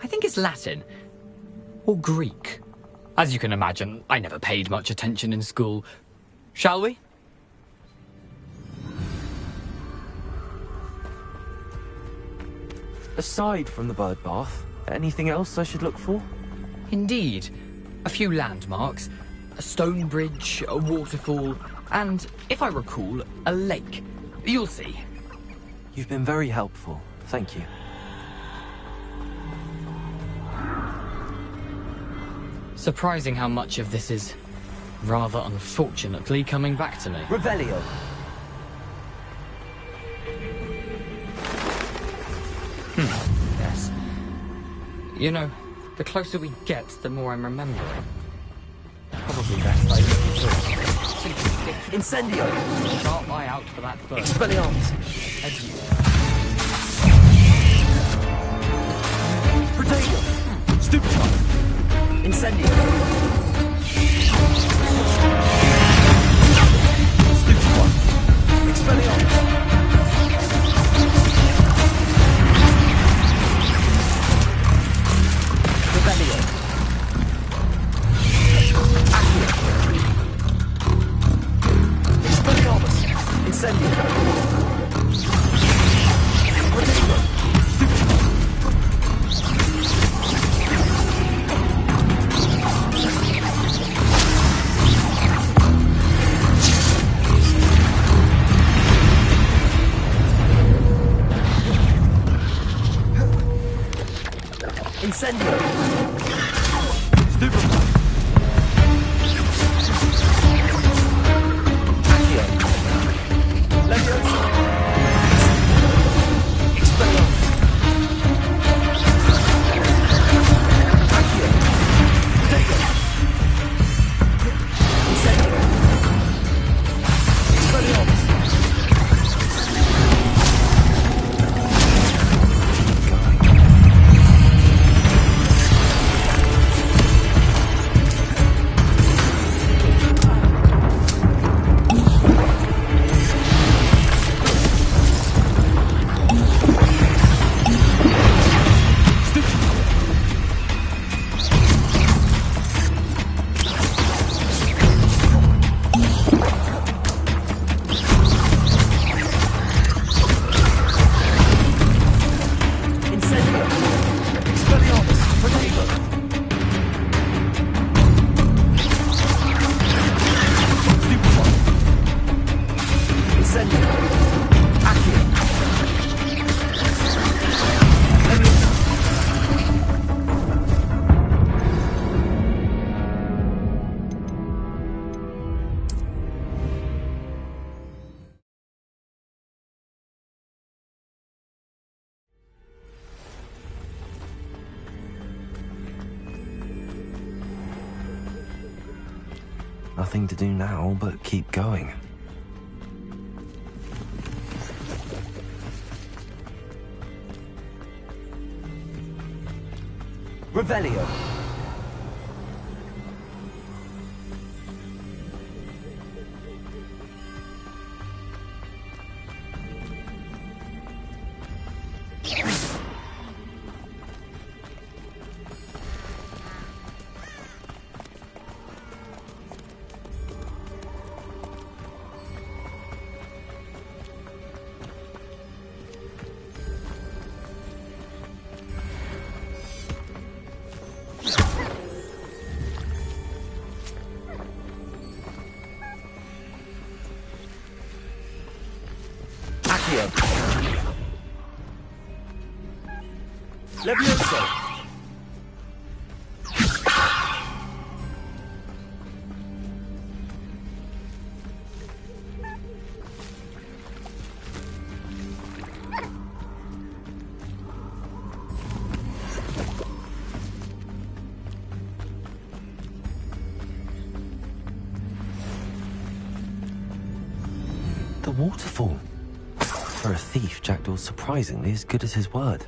I think it's Latin. Or Greek. As you can imagine, I never paid much attention in school. Shall we? Aside from the bird bath, anything else I should look for? Indeed. A few landmarks, a stone bridge, a waterfall, and, if I recall, a lake. You'll see. You've been very helpful. Thank you. Surprising how much of this is, rather unfortunately, coming back to me. Revelio. Yes. You know, the closer we get, the more I'm remembering. Probably best I look. Incendio. Sharp eye out for that bird. Expelliarmus. Adieu. Protego. Stupefy. Incendio. Stupefy. Expelliarmus. Revelio. Accio. Expelliarmus. Incendio. Protego. Stupefy. Incendio. Stupefy. Accio. Leviosa. Expelliarmus. Accio. Protego. Incendio. Expelliarmus. Nothing to do now but keep going. Revelio. Leviosa. The waterfall. For a thief, Jackdaw's surprisingly as good as his word.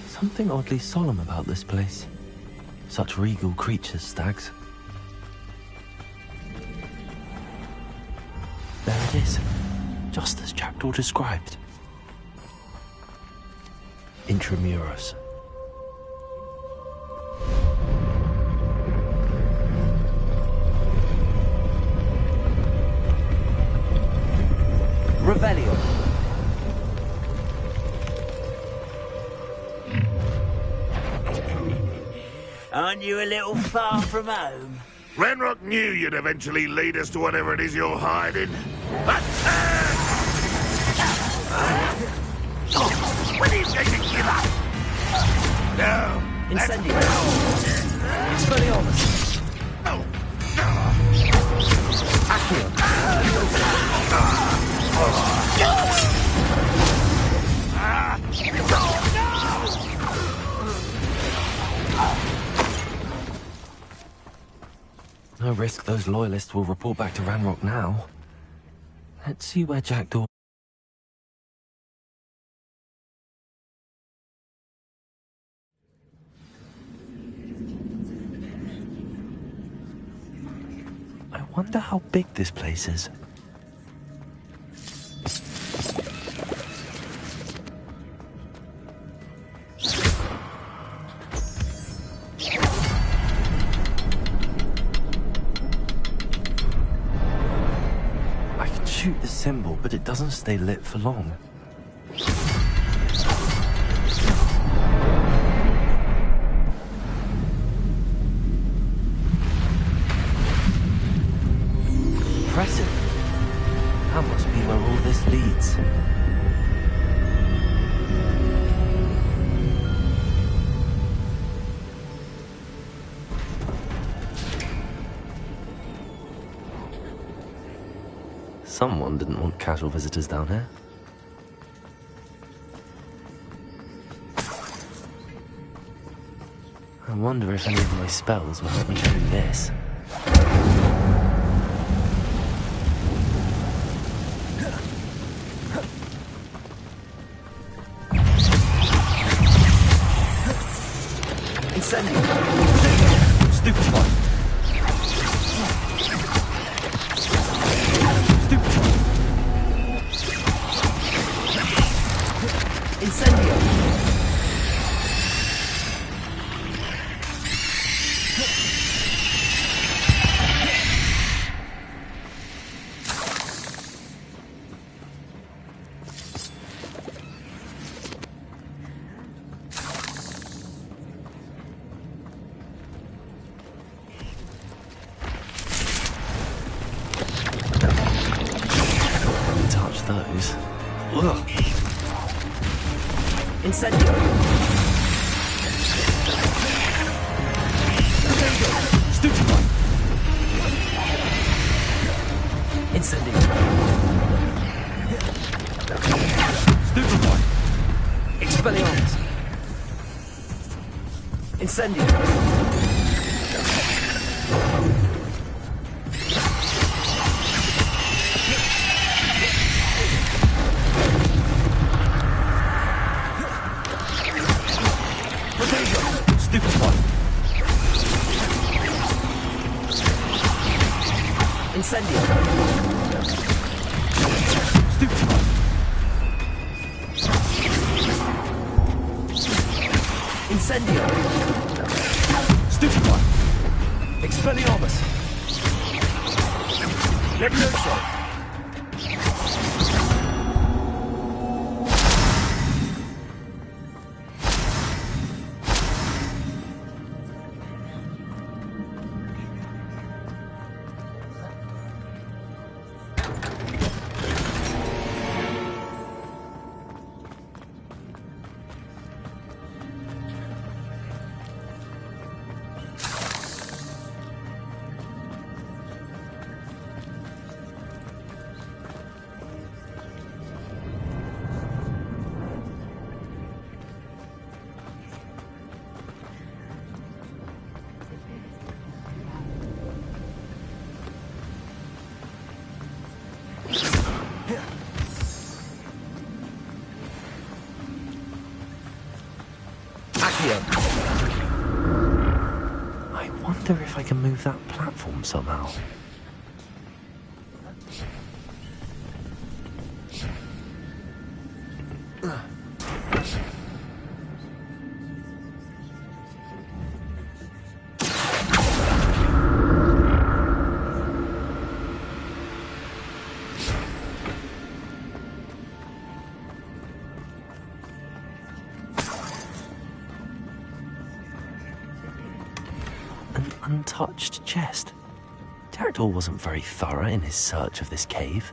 Something oddly solemn about this place. Such regal creatures, stags. There it is, just as Jackdaw described. Intramuros. Revelio. Aren't you a little far from home? Ranrock knew you'd eventually lead us to whatever it is you're hiding. When are you going to give up? No. Incendio. Expelliarmus. No risk those loyalists will report back to Ranrock now. Let's see where Jackdaw... I wonder how big this place is. Shoot the symbol, but it doesn't stay lit for long. Impressive. That must be where all this leads. Someone didn't want casual visitors down here. I wonder if any of my spells will help me do this. Incendio! Stupefy! Those. Ugh. Incendio. Stupefy! Incendio! Stupefy! Expelliarmus! Incendio! Stupefy! Incendio! Stupefy! Incendio! Stupefy! Expelliarmus! Leviosa! I wonder if I can move that platform somehow. Untouched chest. Jackdaw wasn't very thorough in his search of this cave.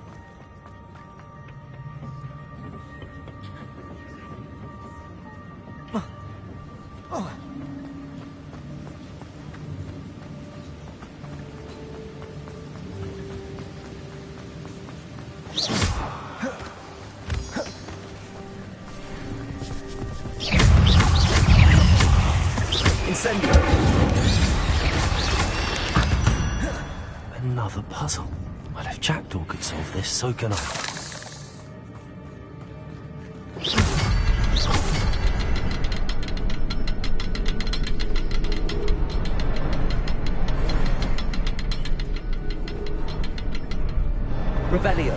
Incendio! Another puzzle. Well, if Jackdaw could solve this, so can I. Revelio.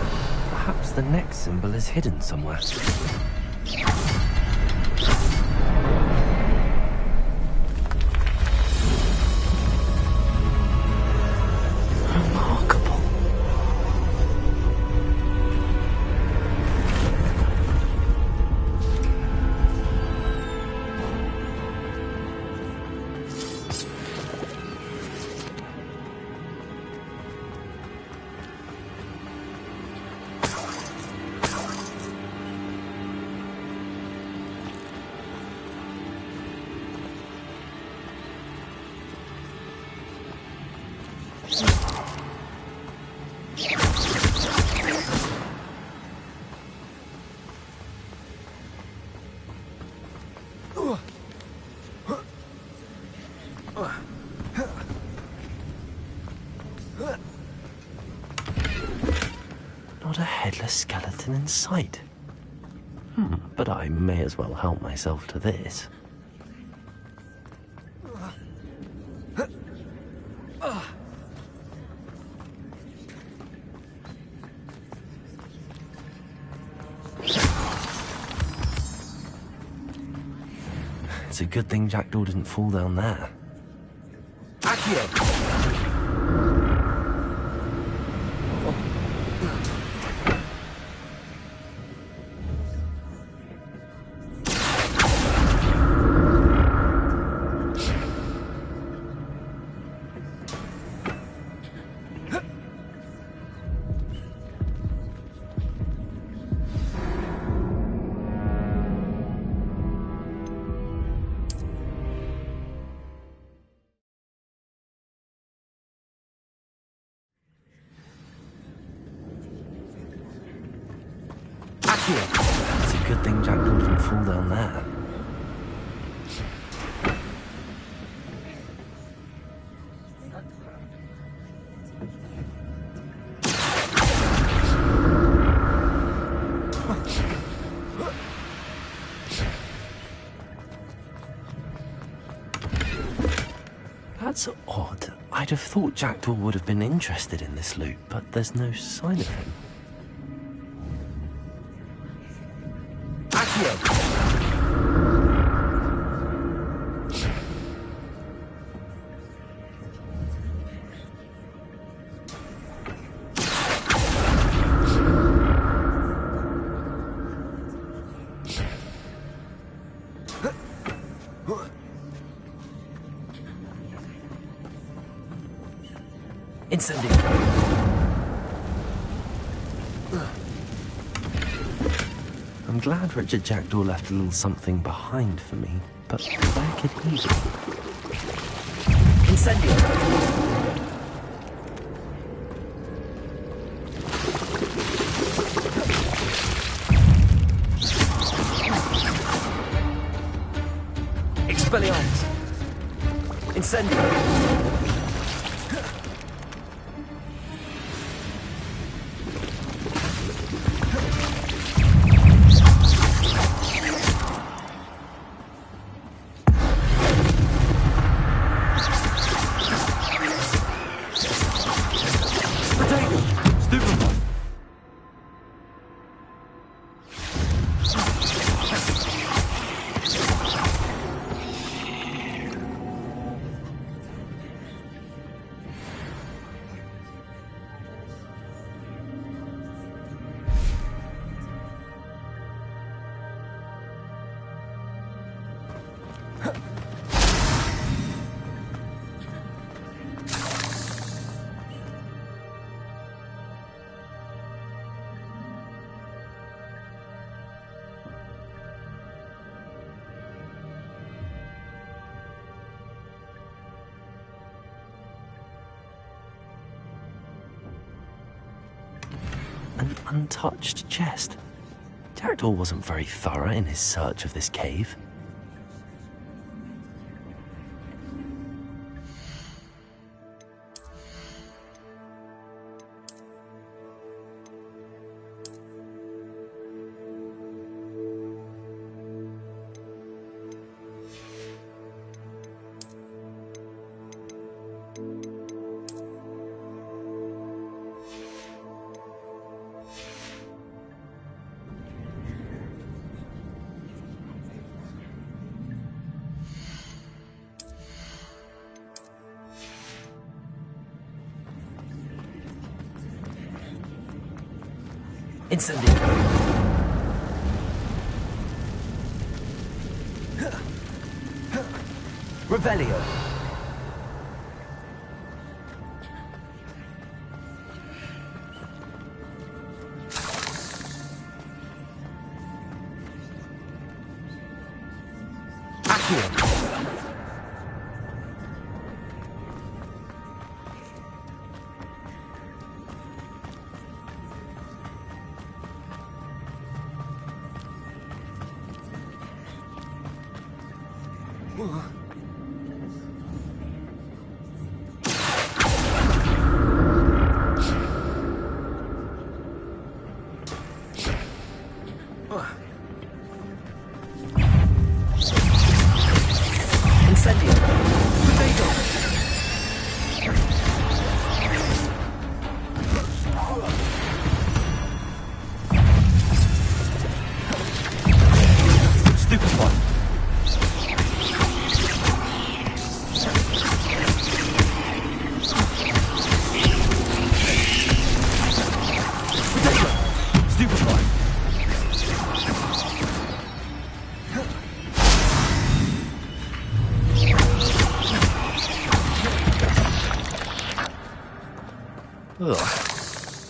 Perhaps the next symbol is hidden somewhere. Not a headless skeleton in sight. But I may as well help myself to this. It's a good thing Jackdaw didn't fall down there. Accio! It's a good thing Jackdaw didn't fall down there. That's odd. I'd have thought Jackdaw would have been interested in this loot, but there's no sign of him. Incendio. I'm glad Richard Jackdaw left a little something behind for me, but where could he be? Incendio. Expelliarmus. Incendio. An untouched chest. Jackdaw wasn't very thorough in his search of this cave. Incendio. Revelio. Accio. Ugh.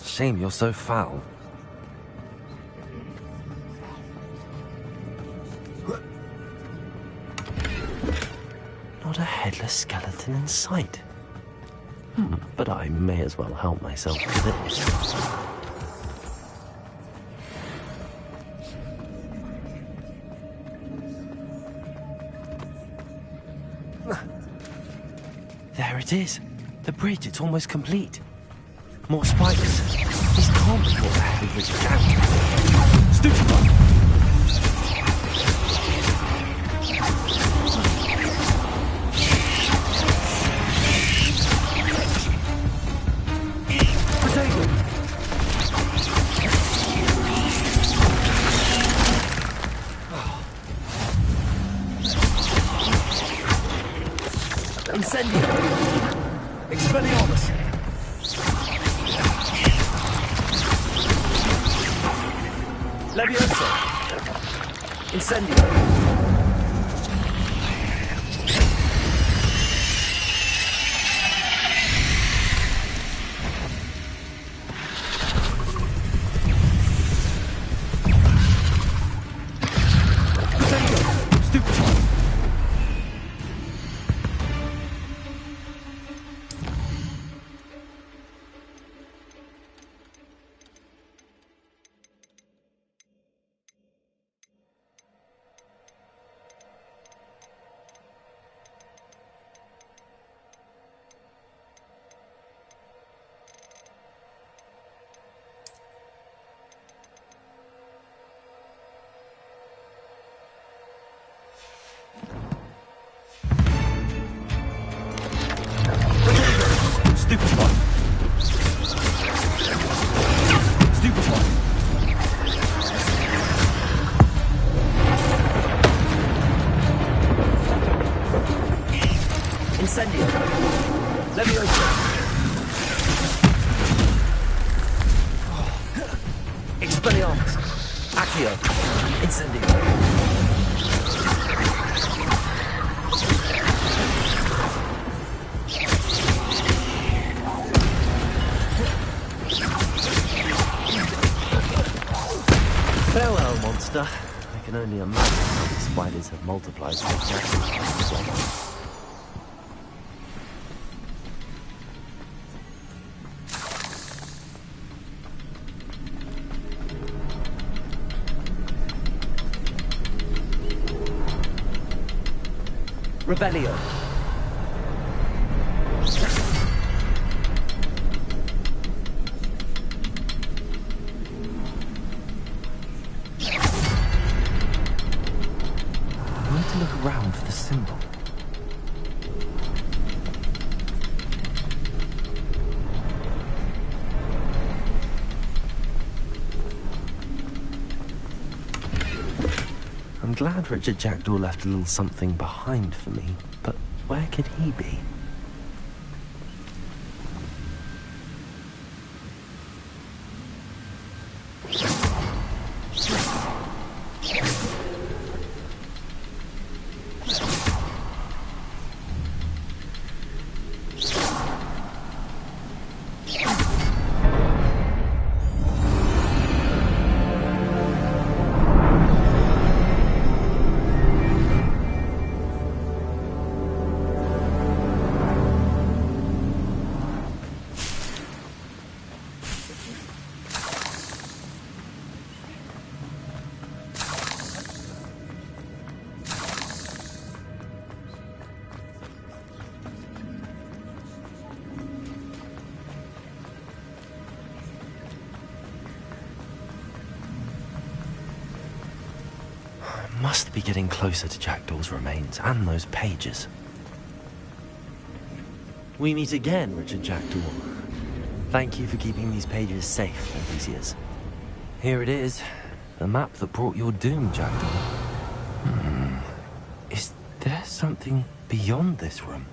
Shame you're so foul. Not a headless skeleton in sight. But I may as well help myself to this. There it is. The bridge, it's almost complete. More spikes. These can't be what the hell Richard's out. Stupefy! Incendio! Expelliarmus! Leviosa! Incendio! Incendio! Leviosa! Expelliarmus! Accio! Incendio! Farewell, monster. I can only imagine how the spiders have multiplied so fast. Revelio. I need to look around for the symbol. I'm glad Richard Jackdaw left a little something behind for me, but where could he be? Must be getting closer to Jackdaw's remains and those pages. We meet again, Richard Jackdaw. Thank you for keeping these pages safe all these years. Here it is, the map that brought your doom, Jackdaw. Is there something beyond this room?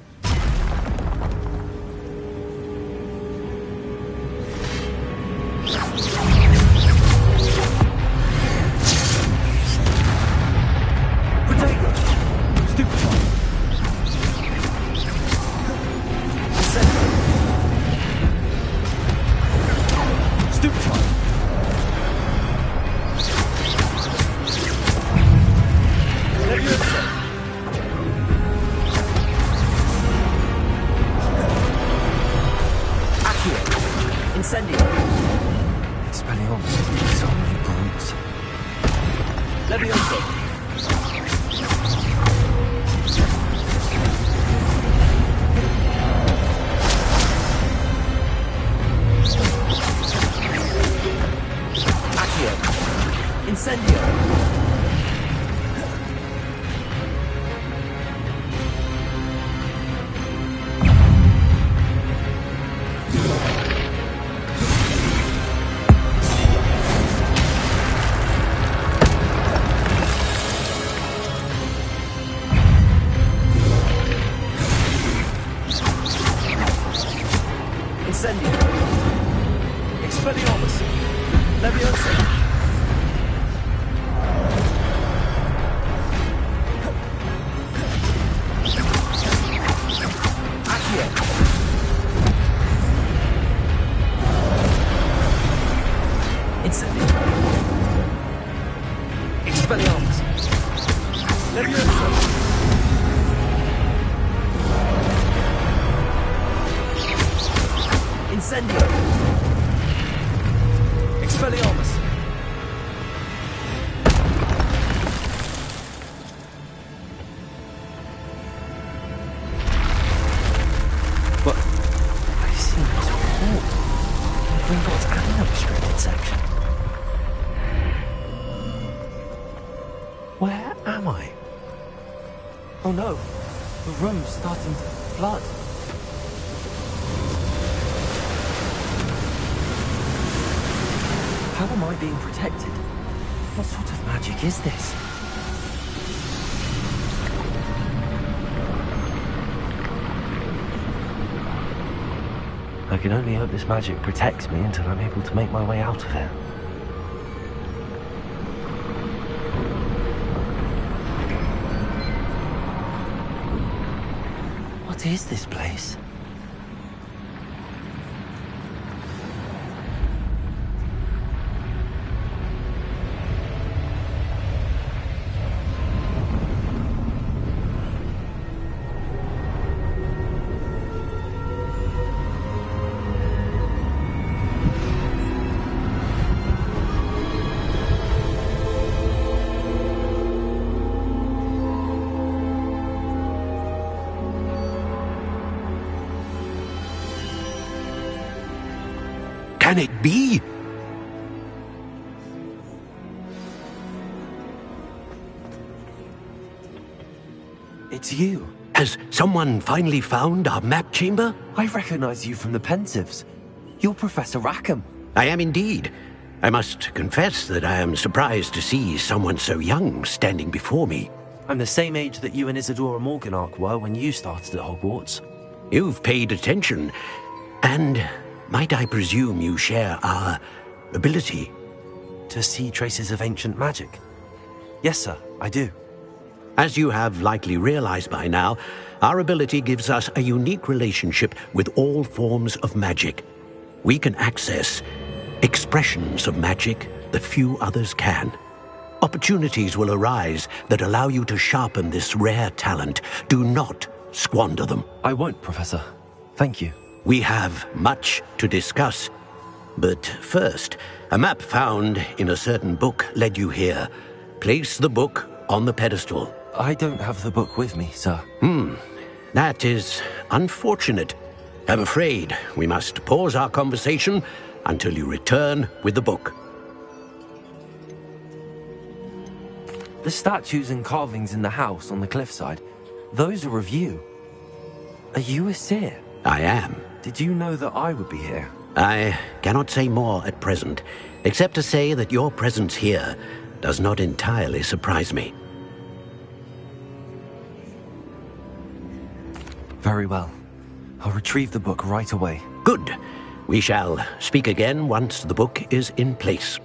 Incendio! Expelliarmus, zombie brutes. Leviosa! Incendio! Incendio! Expelliarmus! Leviosa! Incendio! Expelliarmus! Leviosa! Incendio! Expelliarmus! But I've seen this before. Gringotts and the restricted section. Where am I? Oh no, the room's starting to flood. How am I being protected? What sort of magic is this? I can only hope this magic protects me until I'm able to make my way out of here. What is this place? Can it be? It's you. Has someone finally found our map chamber? I recognize you from the Pensives. You're Professor Rackham. I am indeed. I must confess that I am surprised to see someone so young standing before me. I'm the same age that you and Isadora Morganach were when you started at Hogwarts. You've paid attention, and might I presume you share our ability? To see traces of ancient magic? Yes, sir, I do. As you have likely realized by now, our ability gives us a unique relationship with all forms of magic. We can access expressions of magic that few others can. Opportunities will arise that allow you to sharpen this rare talent. Do not squander them. I won't, Professor. Thank you. We have much to discuss. But first, a map found in a certain book led you here. Place the book on the pedestal. I don't have the book with me, sir. That is unfortunate. I'm afraid we must pause our conversation until you return with the book. The statues and carvings in the house on the cliffside, those are of you. Are you a seer? I am. Did you know that I would be here? I cannot say more at present, except to say that your presence here does not entirely surprise me. Very well. I'll retrieve the book right away. Good. We shall speak again once the book is in place.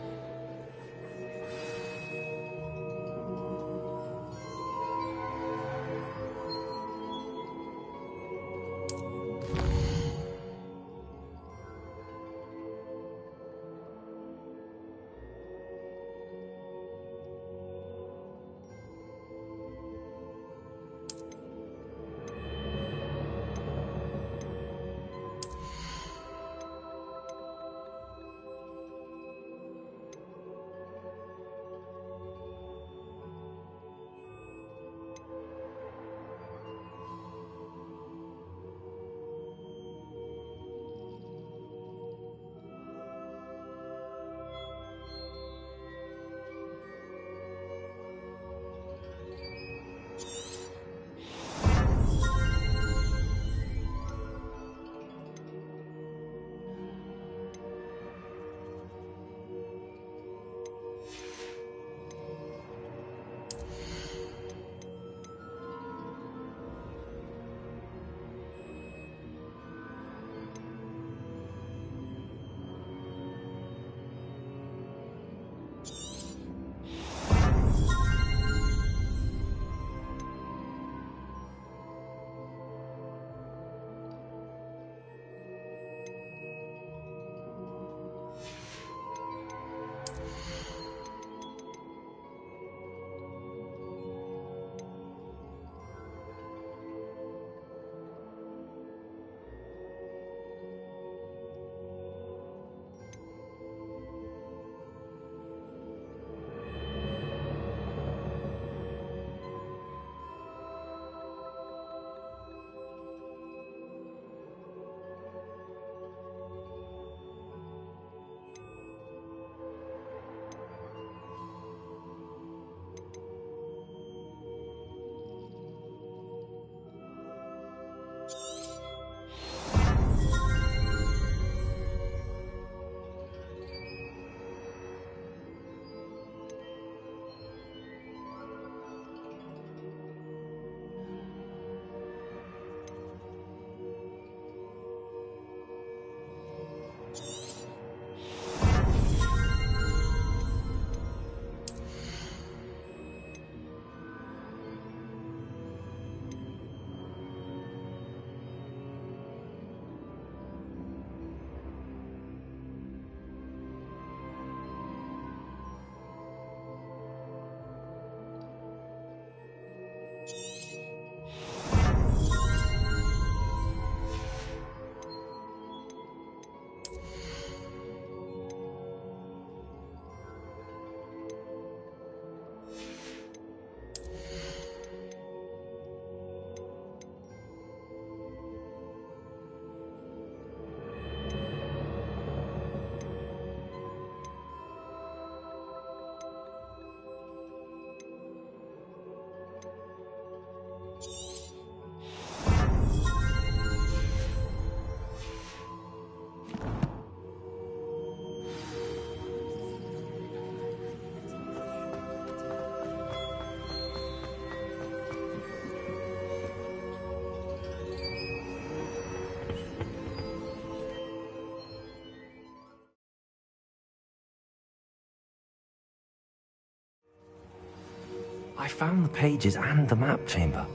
I found the pages and the map chamber.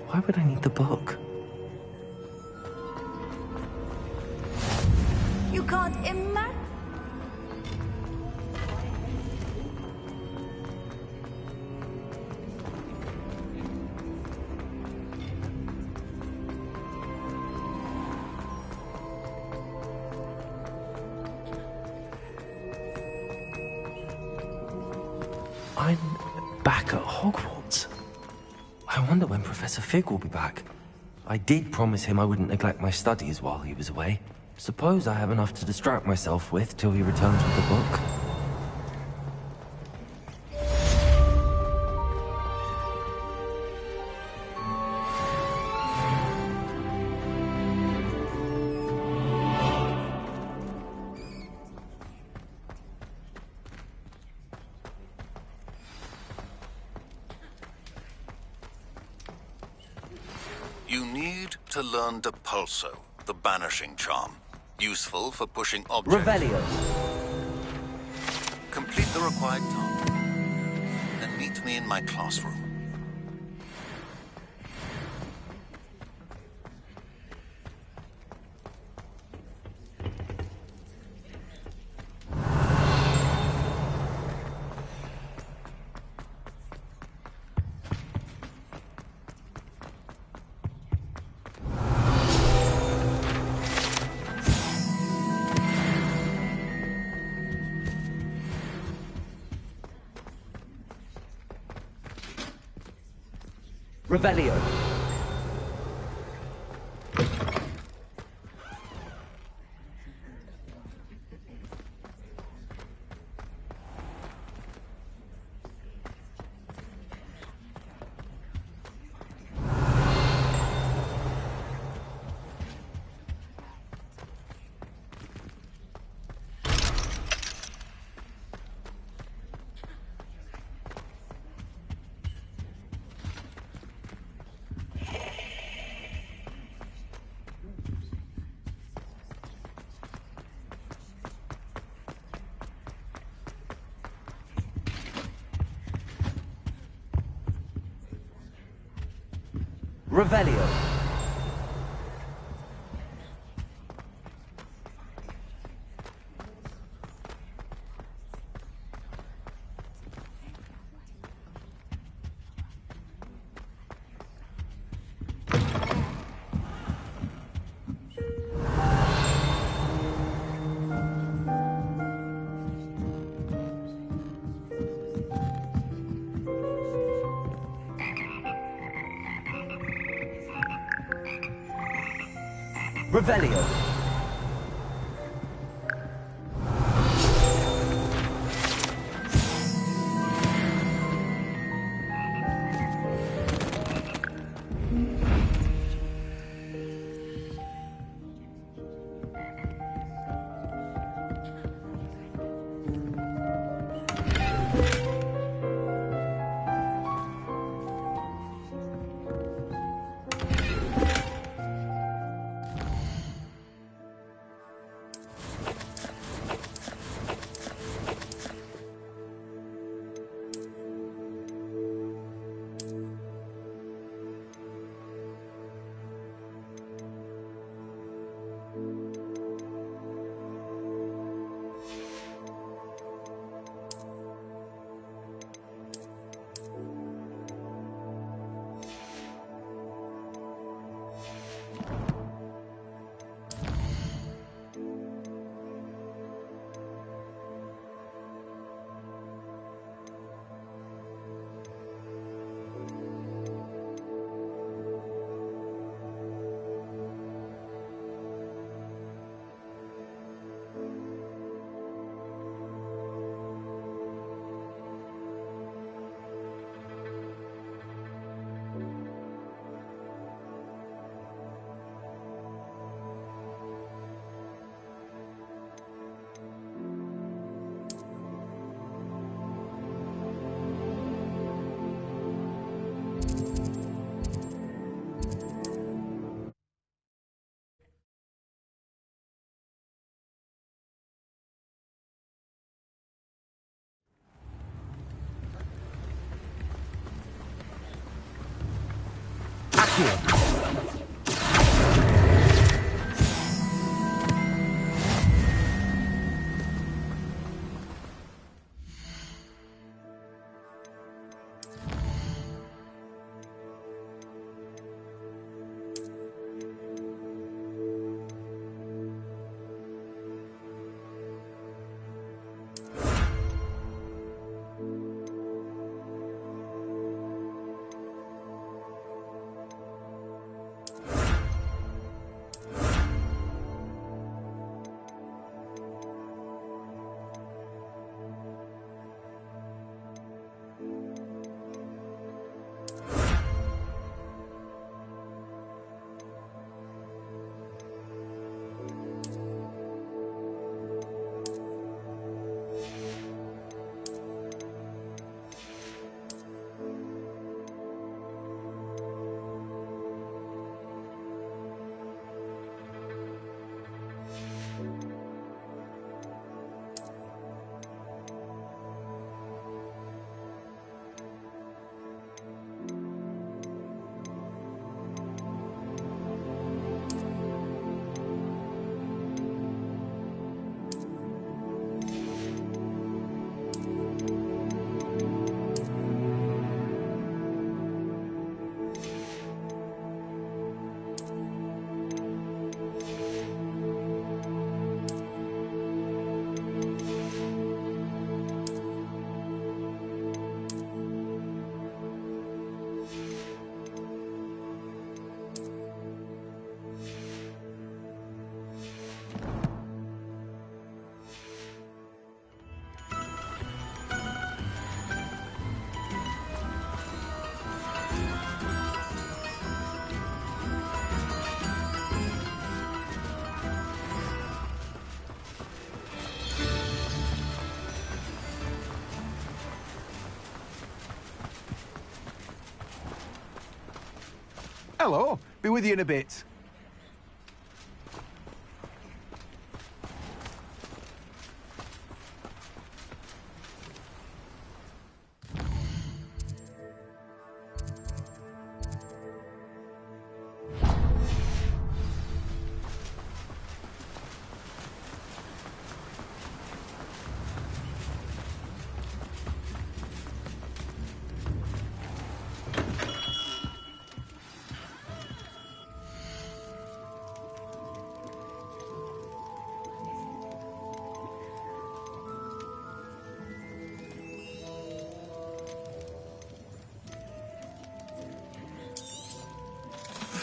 Why would I need the book? You can't imagine. I'm back at Hogwarts. I wonder when Professor Fig will be back. I did promise him I wouldn't neglect my studies while he was away. Suppose I have enough to distract myself with till he returns with the book. You need to learn Depulso, the banishing charm. Useful for pushing objects. Revelio. Complete the required task. Then meet me in my classroom. Revelio. Revelio. Revelio. Hello. Be with you in a bit.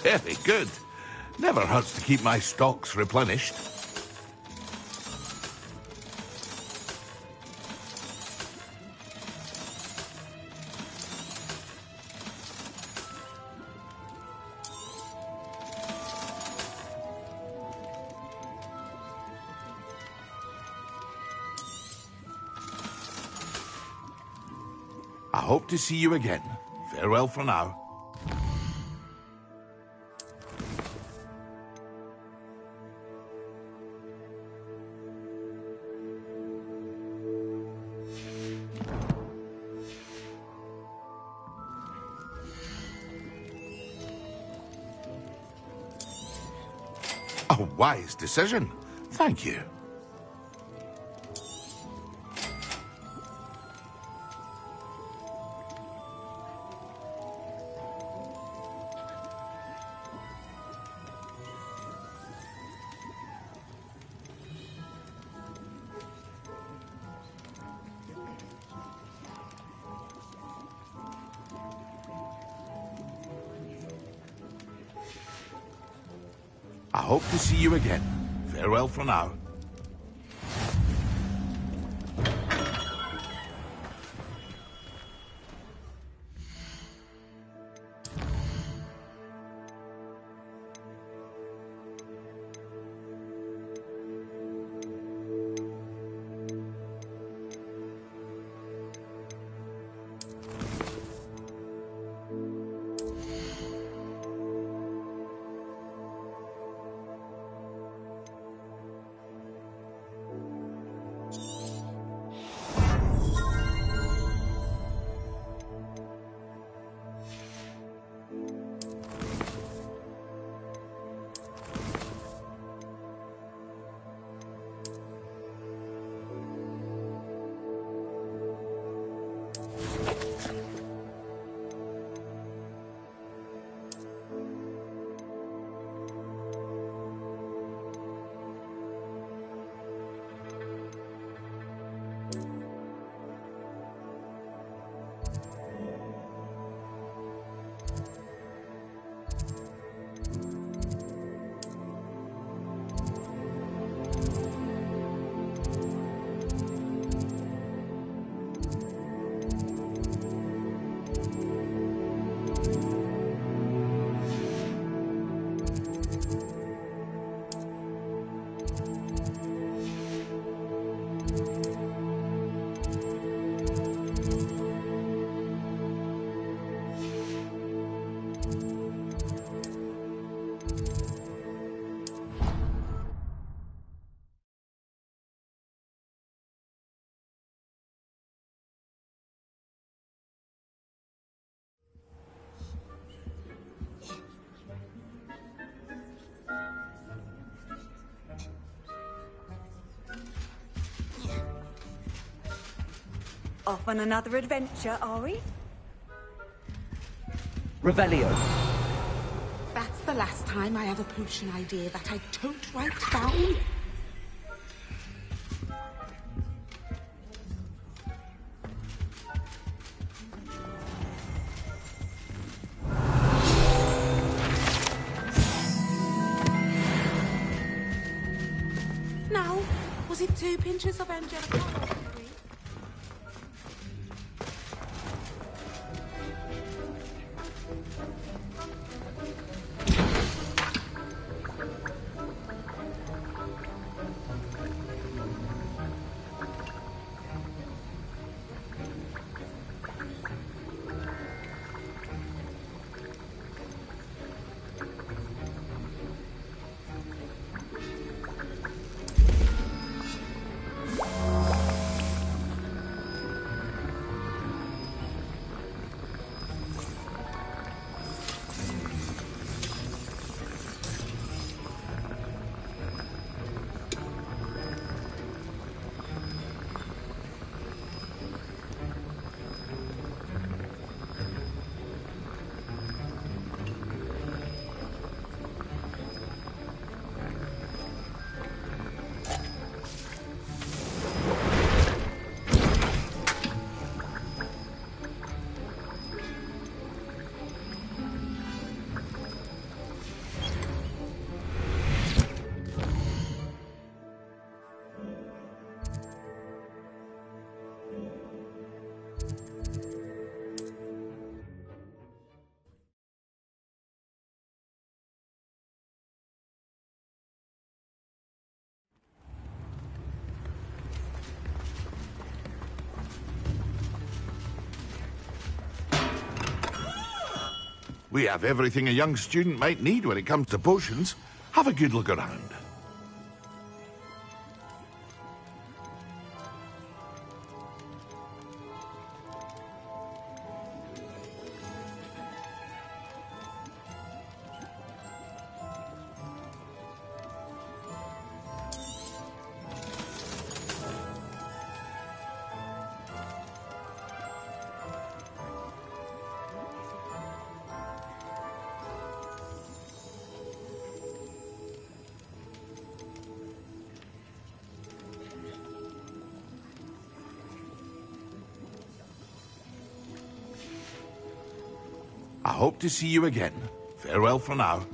Very good. Never hurts to keep my stocks replenished. I hope to see you again. Farewell for now. A wise decision. Thank you. I hope to see you again. Farewell for now. Off on another adventure, are we? Revelio. That's the last time I have a potion idea that I don't write down. Now, was it 2 pinches of Angelica? We have everything a young student might need when it comes to potions. Have a good look around. I hope to see you again. Farewell for now.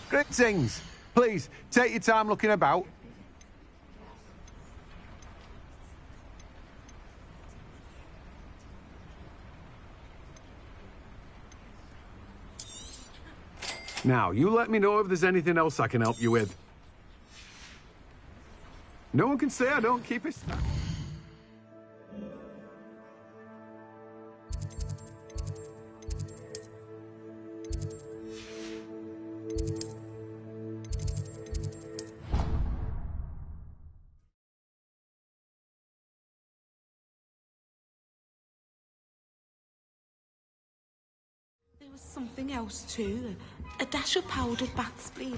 Greetings. Please, take your time looking about. Now, you let me know if there's anything else I can help you with. No one can say I don't keep it. There was something else too. A dash of powdered bat spleen.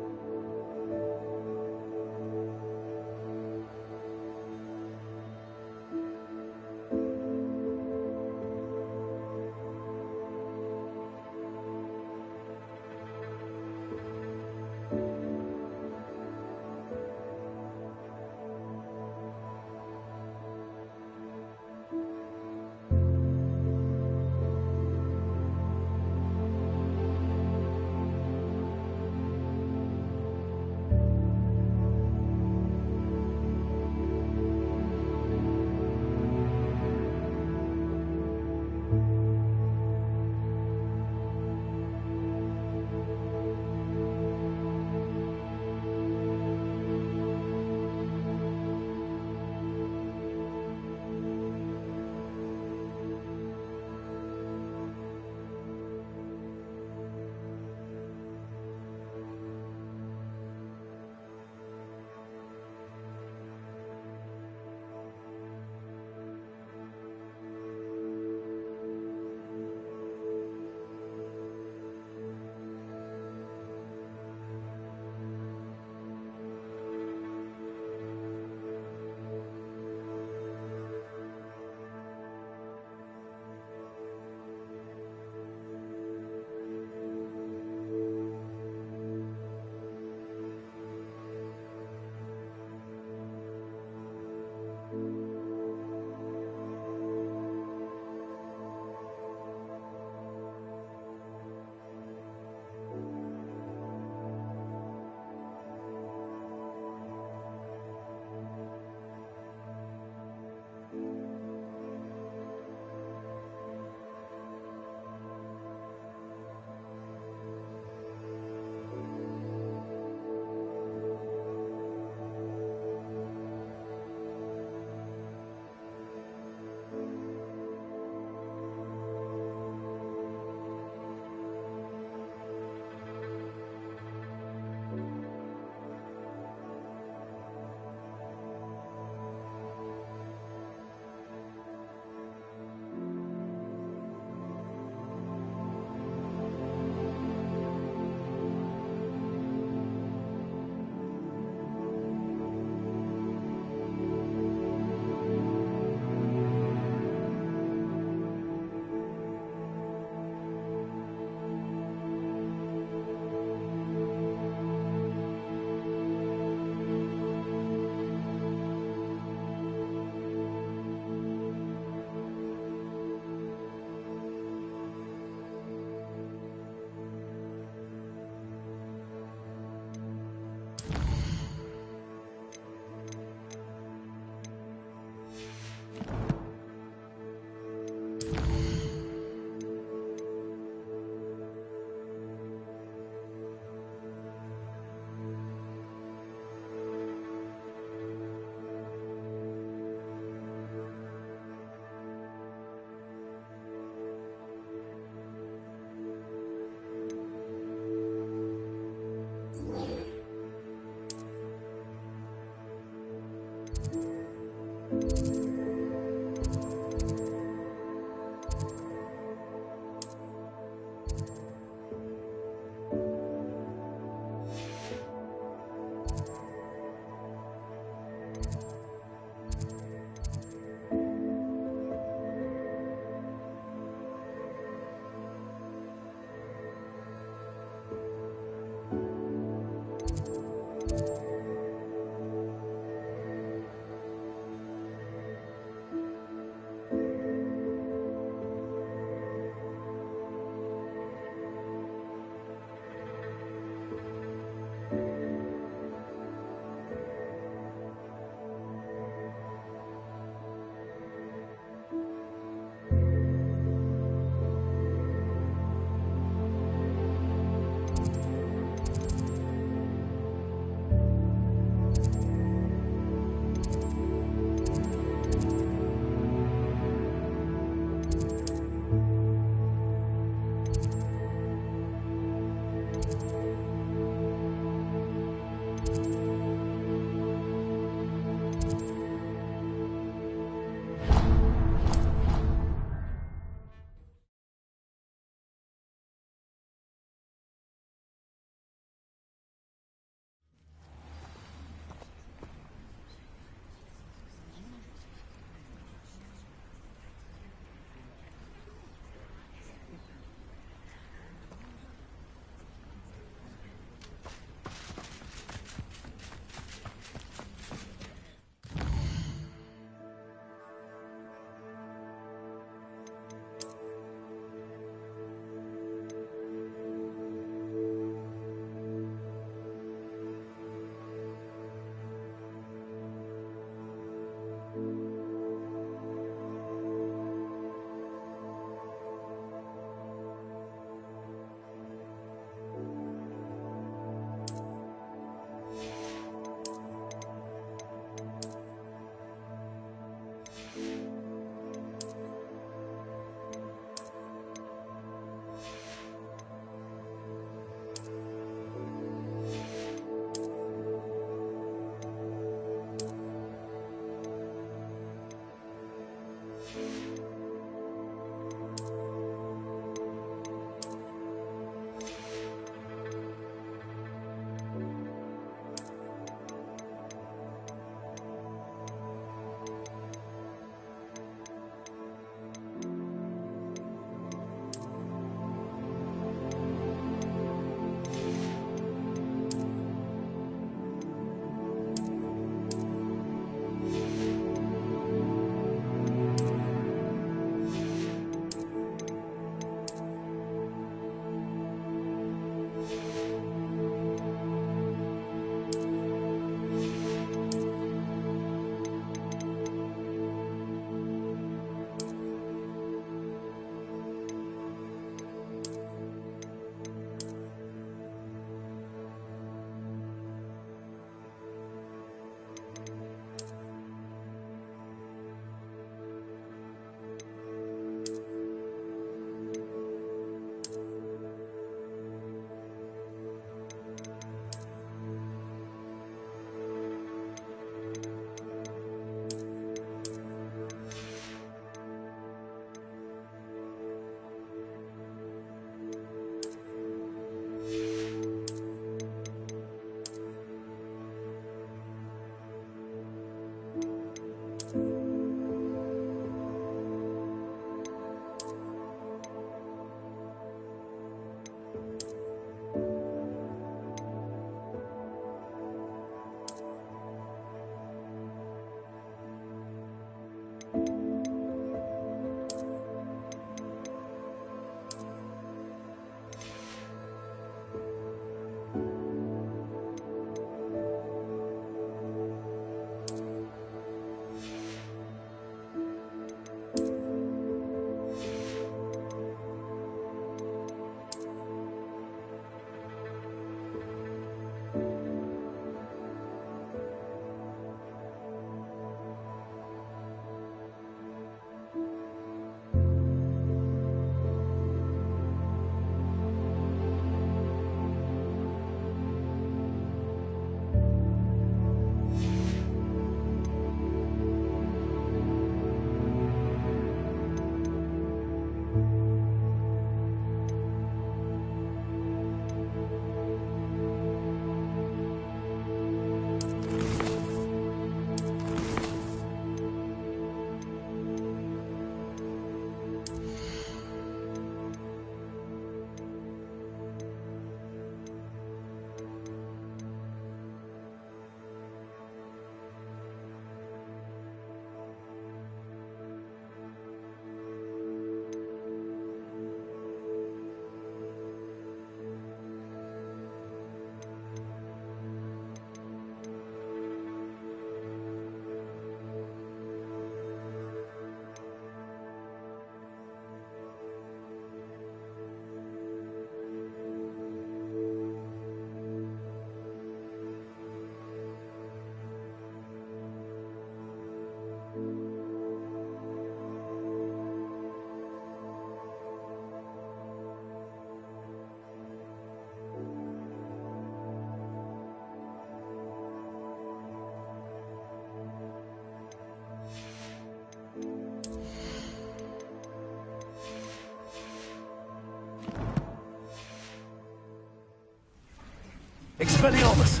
Expelliarmus!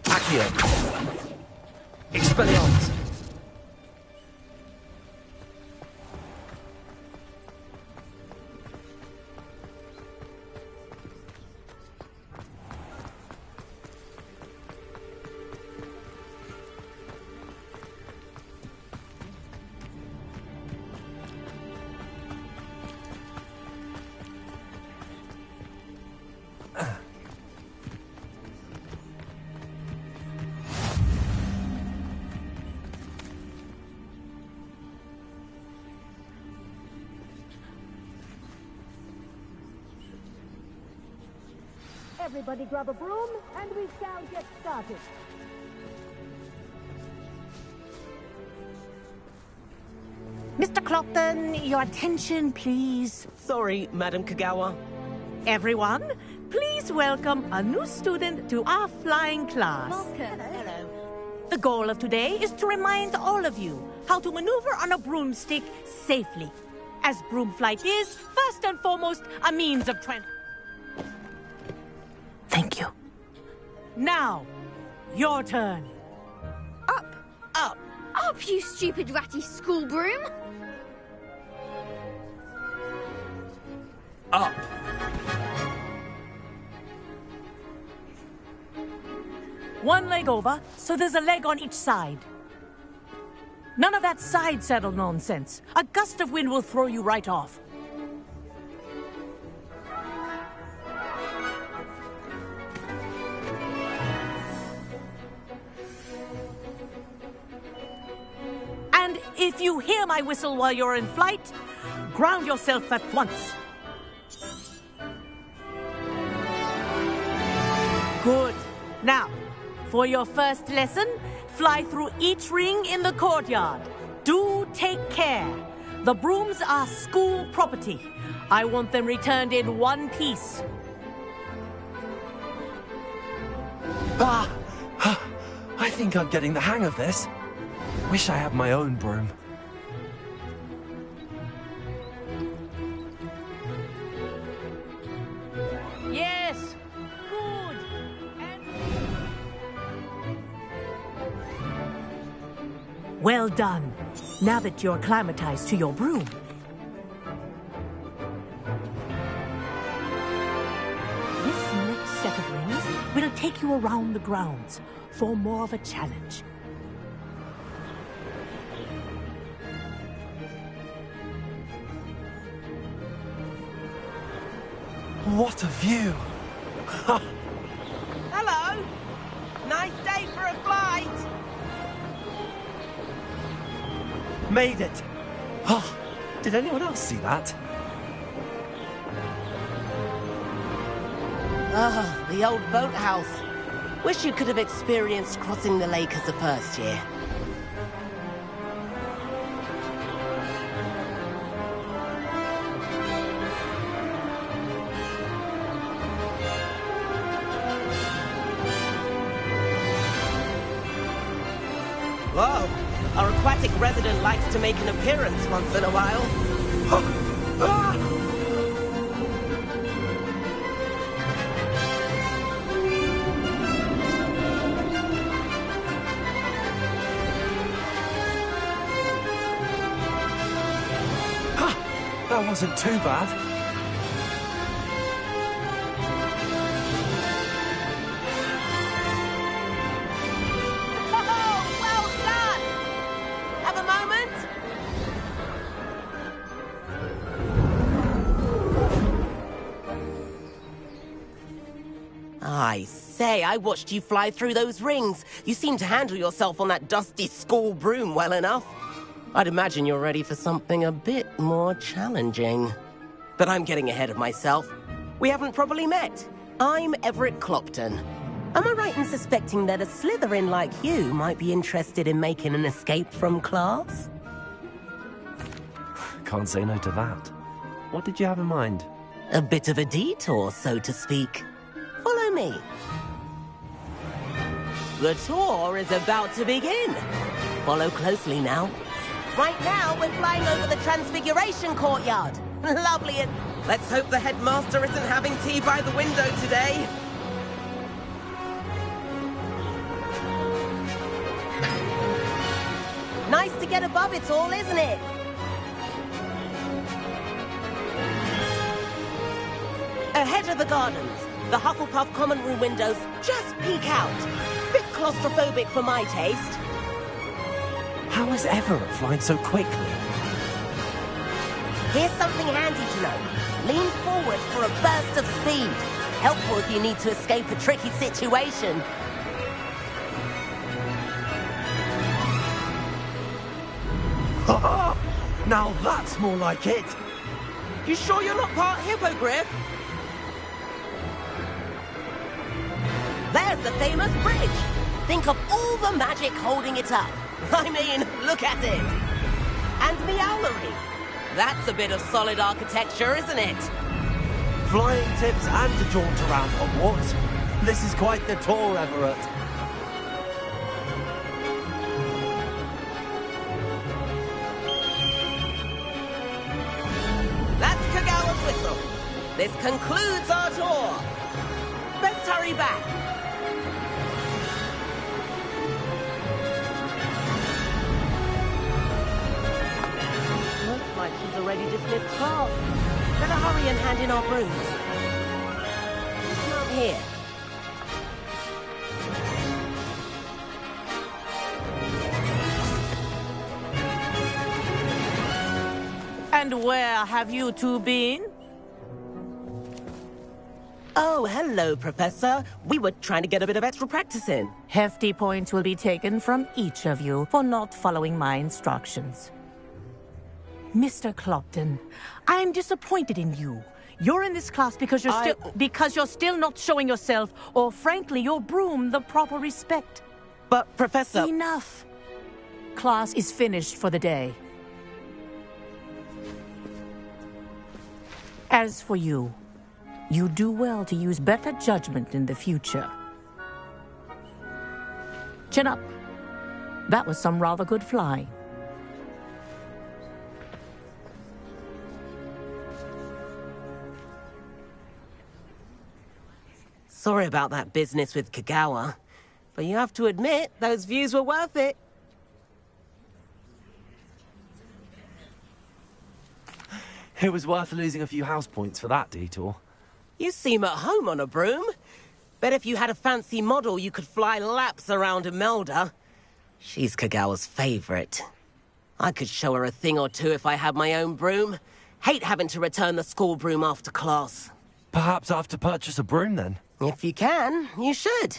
Accio! Expelliarmus! Everybody grab a broom, and we shall get started. Mr. Clopton, your attention, please. Sorry, Madam Kagawa. Everyone, please welcome a new student to our flying class. Hello. The goal of today is to remind all of you how to maneuver on a broomstick safely, as broom flight is, first and foremost, a means of transport. Thank you. Now, your turn. Up! Up, you stupid ratty school broom! Up. One leg over, so there's a leg on each side. None of that side saddle nonsense. A gust of wind will throw you right off. And if you hear my whistle while you're in flight, ground yourself at once. Good. Now, for your first lesson, fly through each ring in the courtyard. Do take care. The brooms are school property. I want them returned in one piece. I think I'm getting the hang of this. Wish I had my own broom. Yes. Good. Well done. Now that you're acclimatized to your broom. This next set of rings will take you around the grounds for more of a challenge. What a view! Hello! Nice day for a flight! Made it! Oh, did anyone else see that? Ah, the old boathouse. Wish you could have experienced crossing the lake as a first year. Whoa! Our aquatic resident likes to make an appearance once in a while. That wasn't too bad. I say, I watched you fly through those rings. You seem to handle yourself on that dusty school broom well enough. I'd imagine you're ready for something a bit more challenging. But I'm getting ahead of myself. We haven't properly met. I'm Everett Clopton. Am I right in suspecting that a Slytherin like you might be interested in making an escape from class? Can't say no to that. What did you have in mind? A bit of a detour, so to speak. Follow me. The tour is about to begin. Follow closely now. Right now, we're flying over the Transfiguration courtyard. Lovely, and let's hope the headmaster isn't having tea by the window today. Nice to get above it all, isn't it? Ahead of the gardens, the Hufflepuff common room windows just peek out. Bit claustrophobic for my taste. How is Everett flying so quickly? Here's something handy to know. Lean forward for a burst of speed. Helpful if you need to escape a tricky situation. Now that's more like it. You sure you're not part hippogriff? There's the famous bridge. Think of all the magic holding it up. I mean, look at it. And the owlery. That's a bit of solid architecture, isn't it? Flying tips and a jaunt around Hogwarts. This is quite the tour, Everett. That's Kagawa's whistle. This concludes our tour. Best hurry back. Looks like she's already dismissed class. Better hurry and hand in our brooms. Not here. And where have you two been? Oh, hello, Professor. We were trying to get a bit of extra practice in. Hefty points will be taken from each of you for not following my instructions. Mr. Clopton, I'm disappointed in you. You're in this class because you're still not showing yourself, or frankly, your broom the proper respect. But, Professor... Enough. Class is finished for the day. As for you, you do well to use better judgment in the future. Chin up. That was some rather good flying. Sorry about that business with Kagawa, but you have to admit, those views were worth it. It was worth losing a few house points for that detour. You seem at home on a broom. Bet if you had a fancy model, you could fly laps around Imelda. She's Kagawa's favorite. I could show her a thing or two if I had my own broom. Hate having to return the school broom after class. Perhaps I have to purchase a broom then? If you can, you should.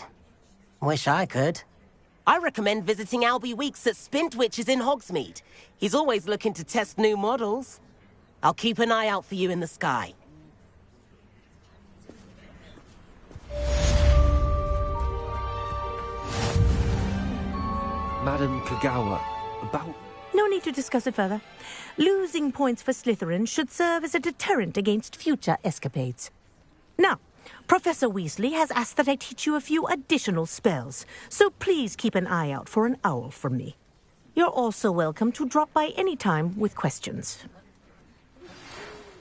Wish I could. I recommend visiting Albie Weeks at Spintwitches in Hogsmeade. He's always looking to test new models. I'll keep an eye out for you in the sky. Madam Kagawa, about... No need to discuss it further. Losing points for Slytherin should serve as a deterrent against future escapades. Now, Professor Weasley has asked that I teach you a few additional spells, so please keep an eye out for an owl from me. You're also welcome to drop by any time with questions.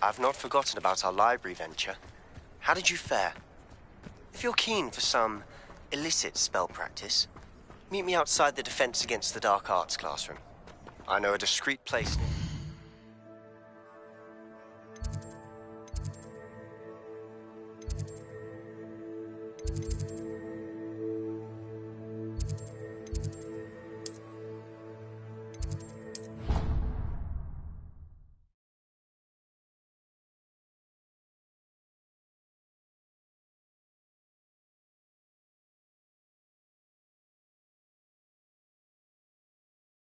I've not forgotten about our library venture. How did you fare? If you're keen for some illicit spell practice, meet me outside the Defense Against the Dark Arts classroom. I know a discreet place.